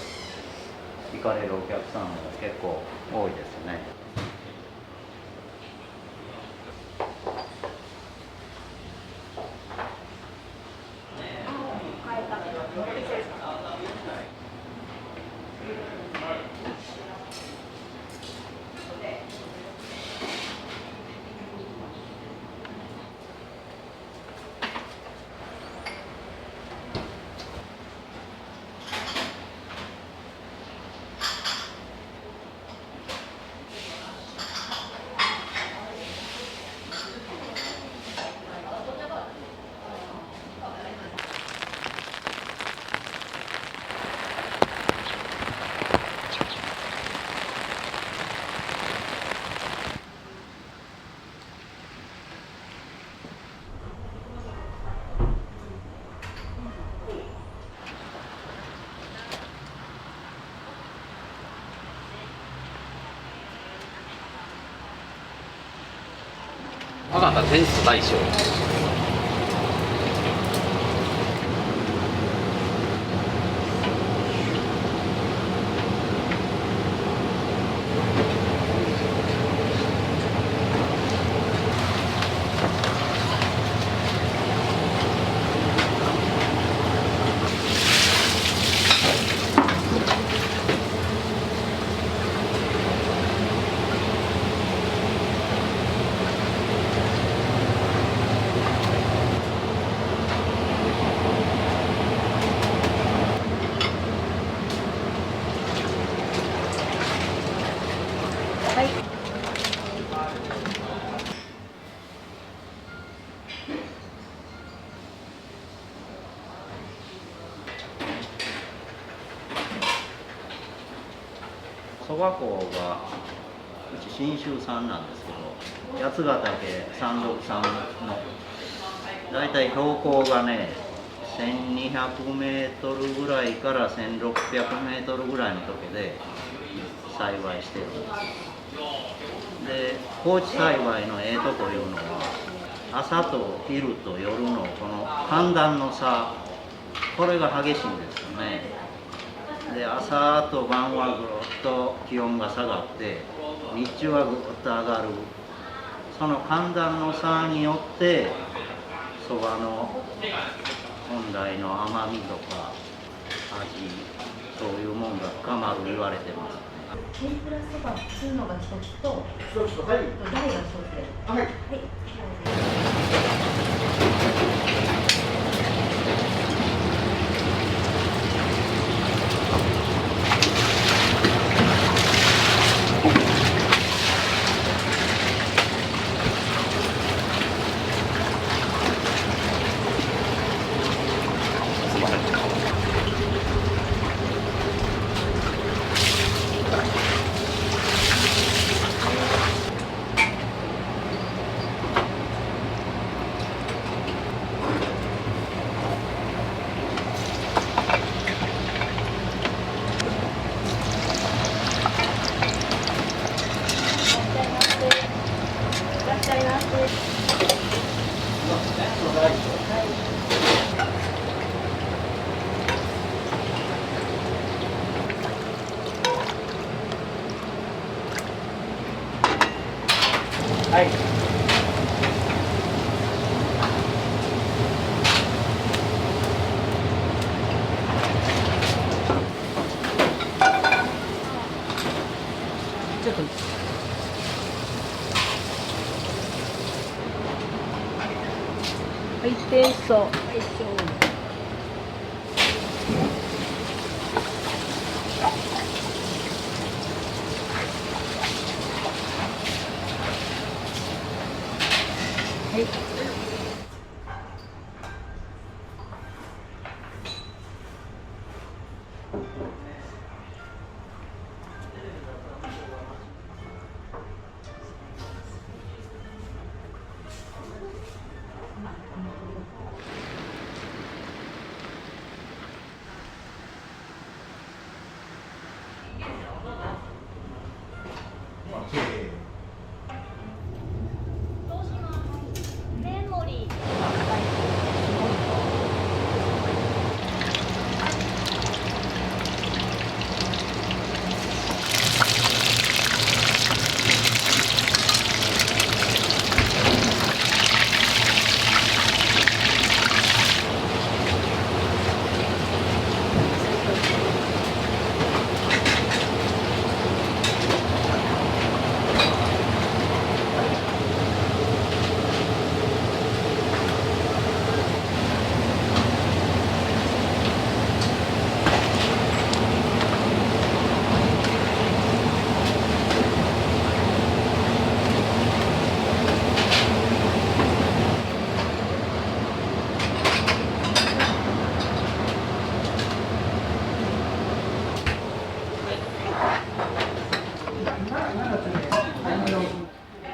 行かれるお客さんも結構多いですね。阿形天子大将。曽我港がうち信州産なんですけど、八ヶ岳山麓産のだいたい標高がね1200メートルぐらいから1600メートルぐらいの時で栽培してるんです。で高地栽培のええとこいうのは朝と昼と夜のこの寒暖の差、これが激しいんですよね。で朝と晩はぐっと気温が下がって日中はぐっと上がる、その寒暖の差によってそばの本来の甘みとか味、そういうもんが深まる言われてます。天ぷらそば普通のが一つと、はい、大が一つで。はい。はい。はい。ちょっとはいテイストはいしょはい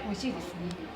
美味しいですね。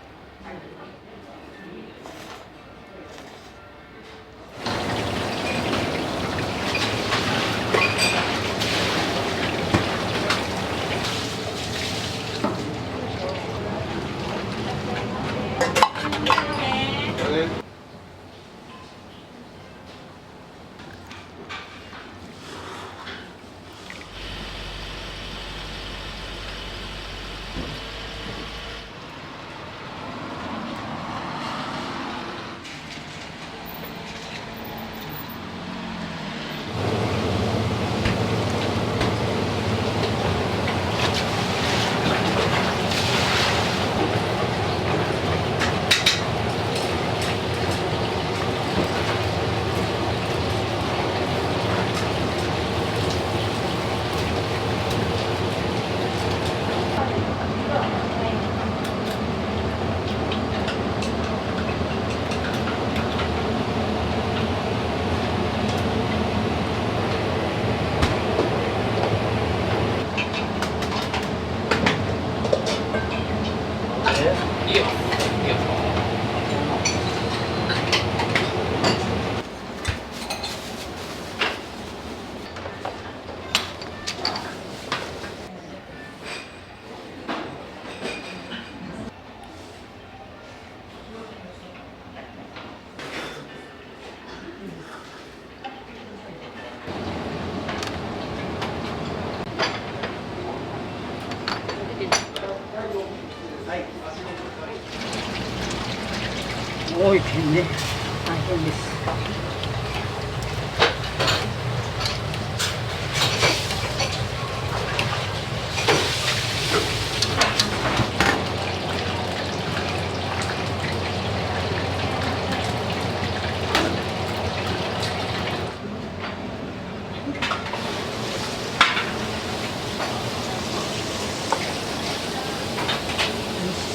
多い点で大変です。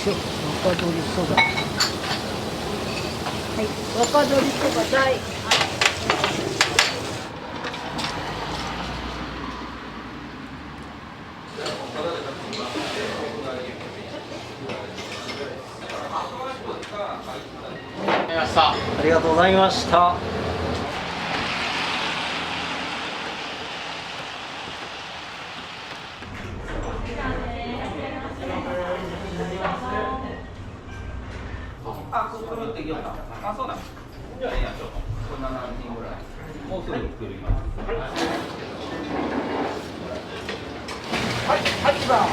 若鶏そば。はい、若鶏そば大。ありがとうございました。あ、くるってきよった。あ、そうなん。じゃあ、ええやん、ちょっと。こんな何人ぐらい。もうすぐ来る今。はい、8番。はい。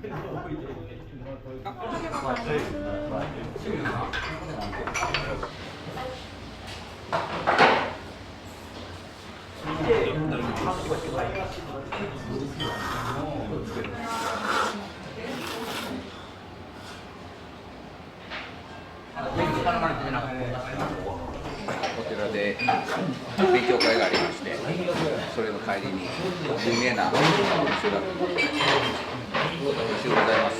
お寺で勉強会がありまして、それの帰りに有名なお店だと美味しゅうございます。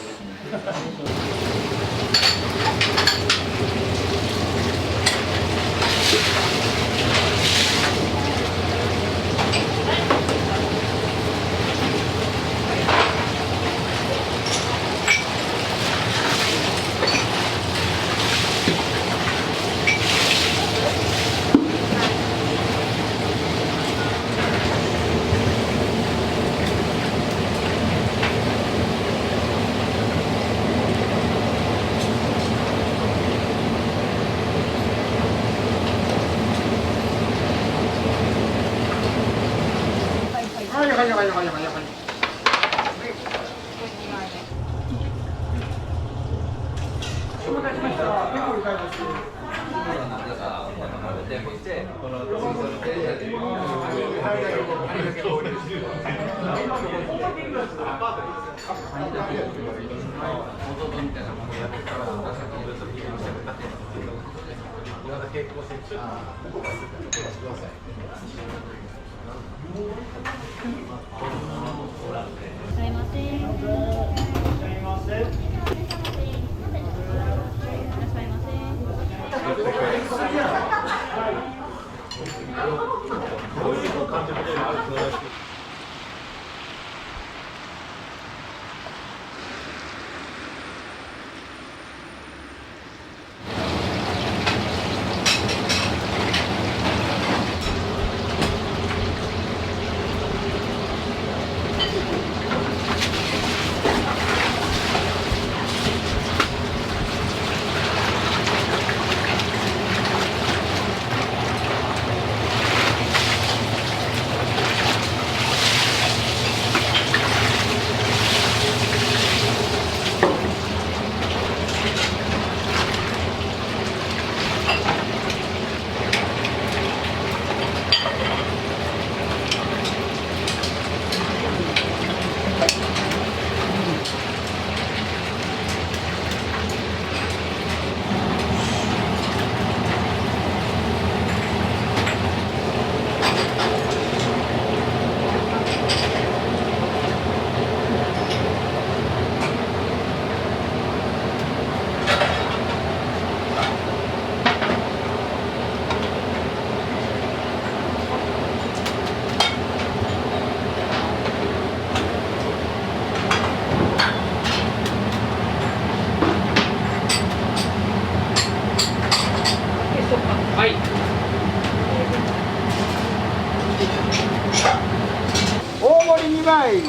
大盛り2枚、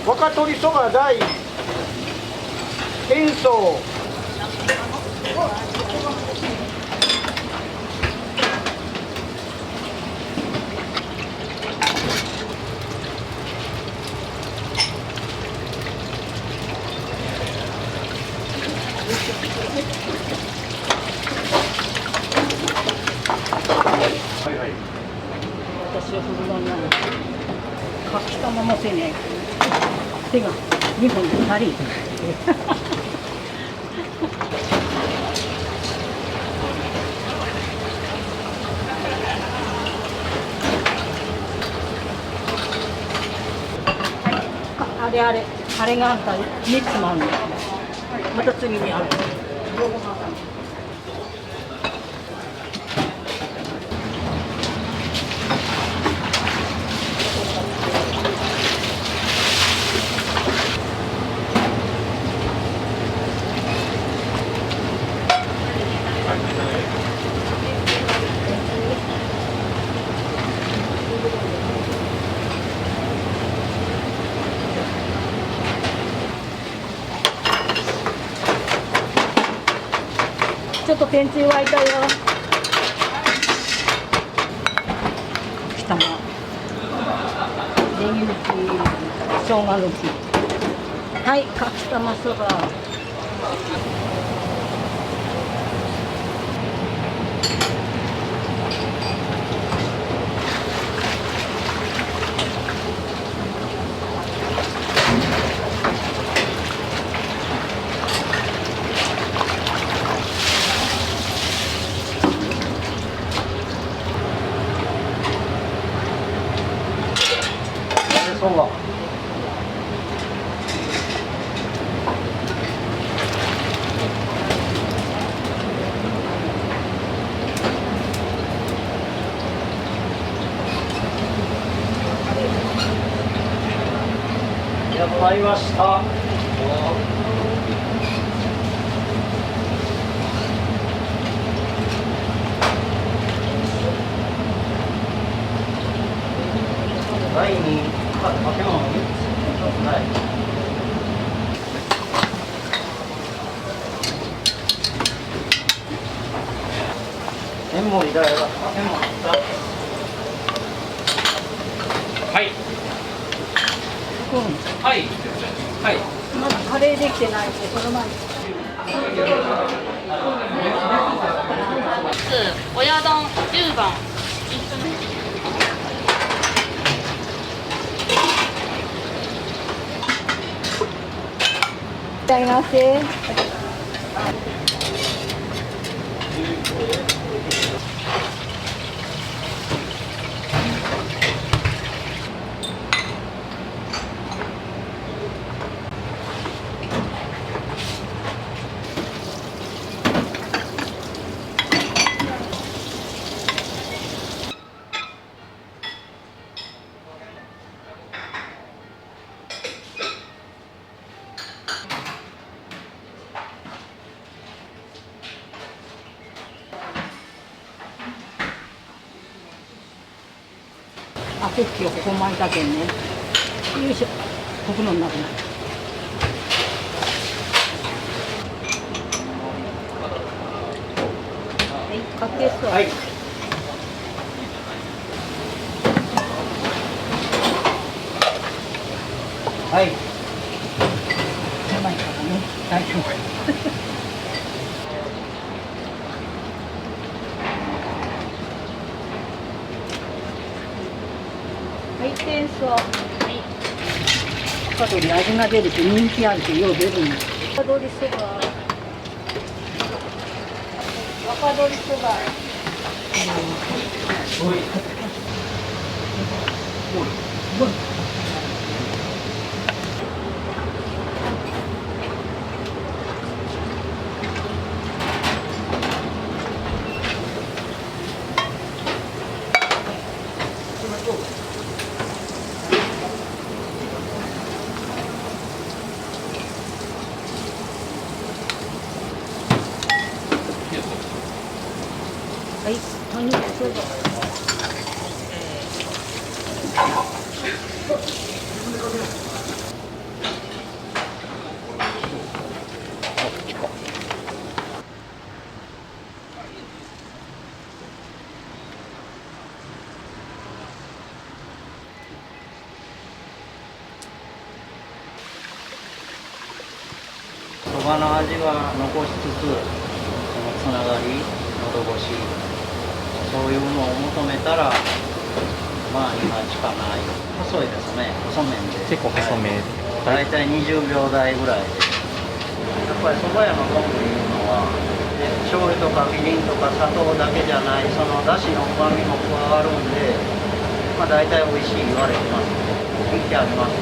若鶏そば大、塩素。私は不安なの。かきたまませねえ。手が2本で足りん。あれがあった3つもあるんだよ。また次にある。ちょっと天つゆ沸いたよ。きたま。ネギ抜き、生姜抜き。はい、かつ玉そば。そば。やっとりました。第2、かけ物3つ。はい。天盛りだよ。かけ物2つ。はい。はい。はい。まだカレーできてないんで、その前に。親丼10番。いただきます。あ、クッキーをここ巻いたけんね。よいしょ。袋の中に。はい、かけそう。はい。はい。狭いからね。大丈夫。回転そう。若鶏味が出ると人気あるとよう出るんです。若鶏そば。若鶏そば。はい、お肉そば。そばの味は残しつつ、そのつながり、喉越し、そういうのを求めたら、まあ今しかない。細いですね、細麺で。結構細め。大体20秒台ぐらいで。やっぱり蕎麦屋の昆布いうのは、醤油とかみりんとか砂糖だけじゃない、そのだしの旨味も加わるんで、まあ大体美味しい言われてます。人気あります。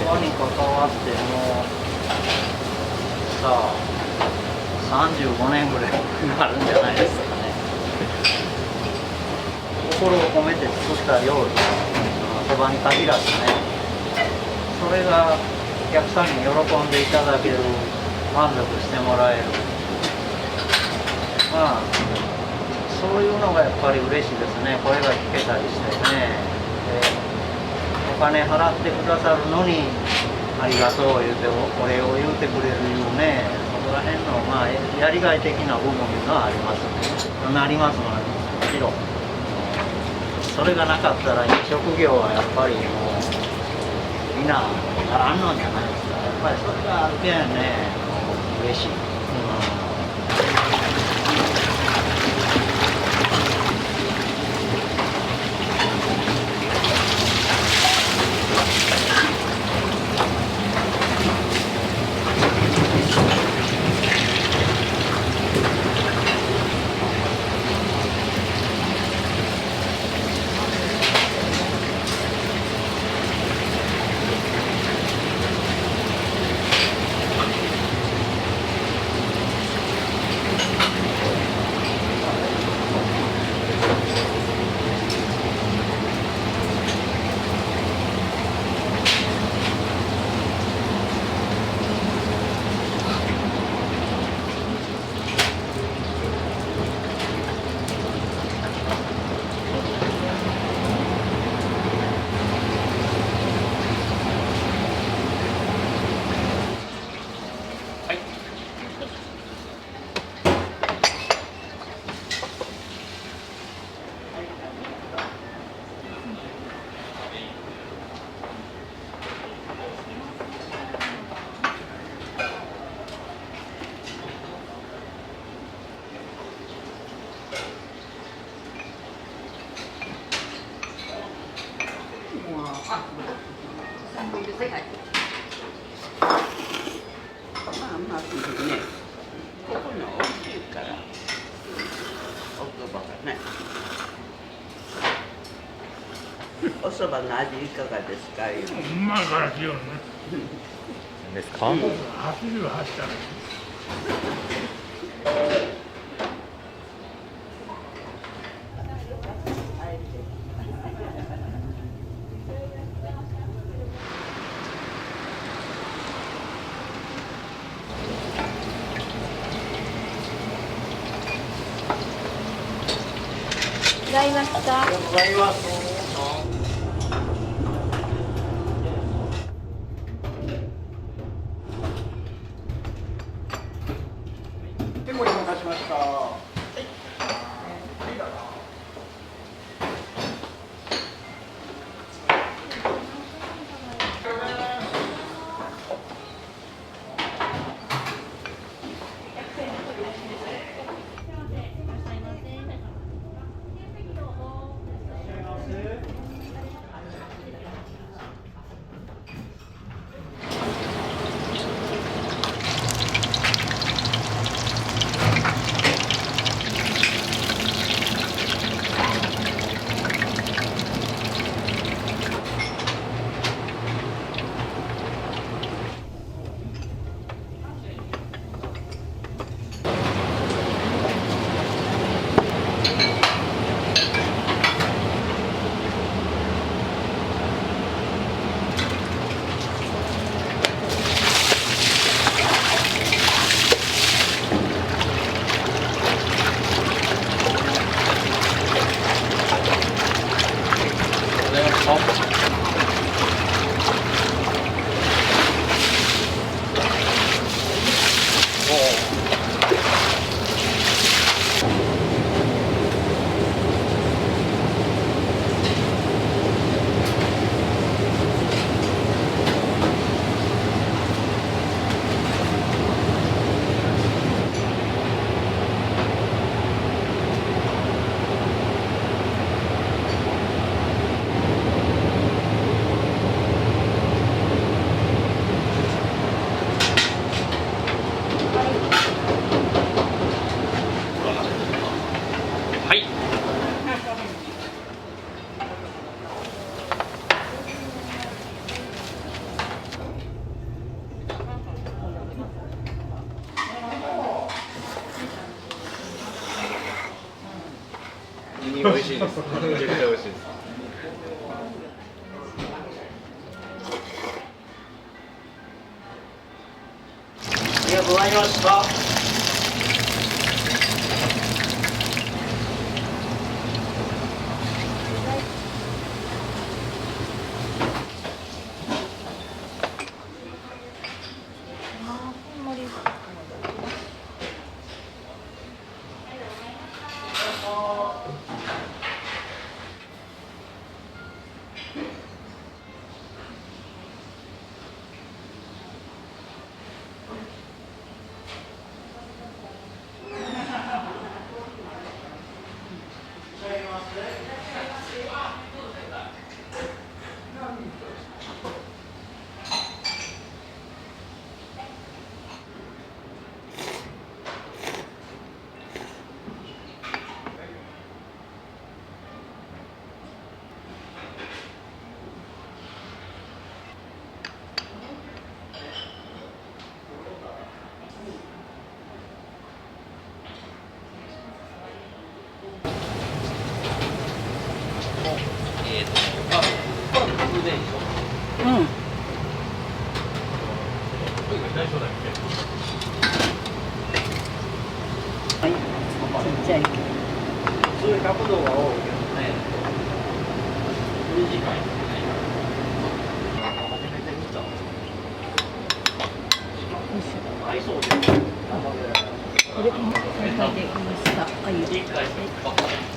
そばに関わってもう、さあ、35年ぐらいになるんじゃないですかね。心を込めて作った料理、そばに限らずね、それがお客さんに喜んでいただける、満足してもらえる、まあそういうのがやっぱり嬉しいですね。声が聞けたりしてね、お金払ってくださるのにありがとう言うてお礼を言うてくれるいうね、そこら辺のまあやりがい的な部分がありますね。なりますもちろん。それがなかったら飲食業はやっぱりもうみんなならんのじゃないですか。ぱりそれがあるけんね、嬉しい。お蕎麦の味いかがですか。うまいからしようね。何ですか。走る走ったら。ございました。ございます。手盛りお待たせしました。美味しいです。絶対美味しいです。ありがとうございました。はい、ちっちゃいけど。そういう角度が多いけどね。短い。初めて見た。合いそうです。これも正解できました。はい。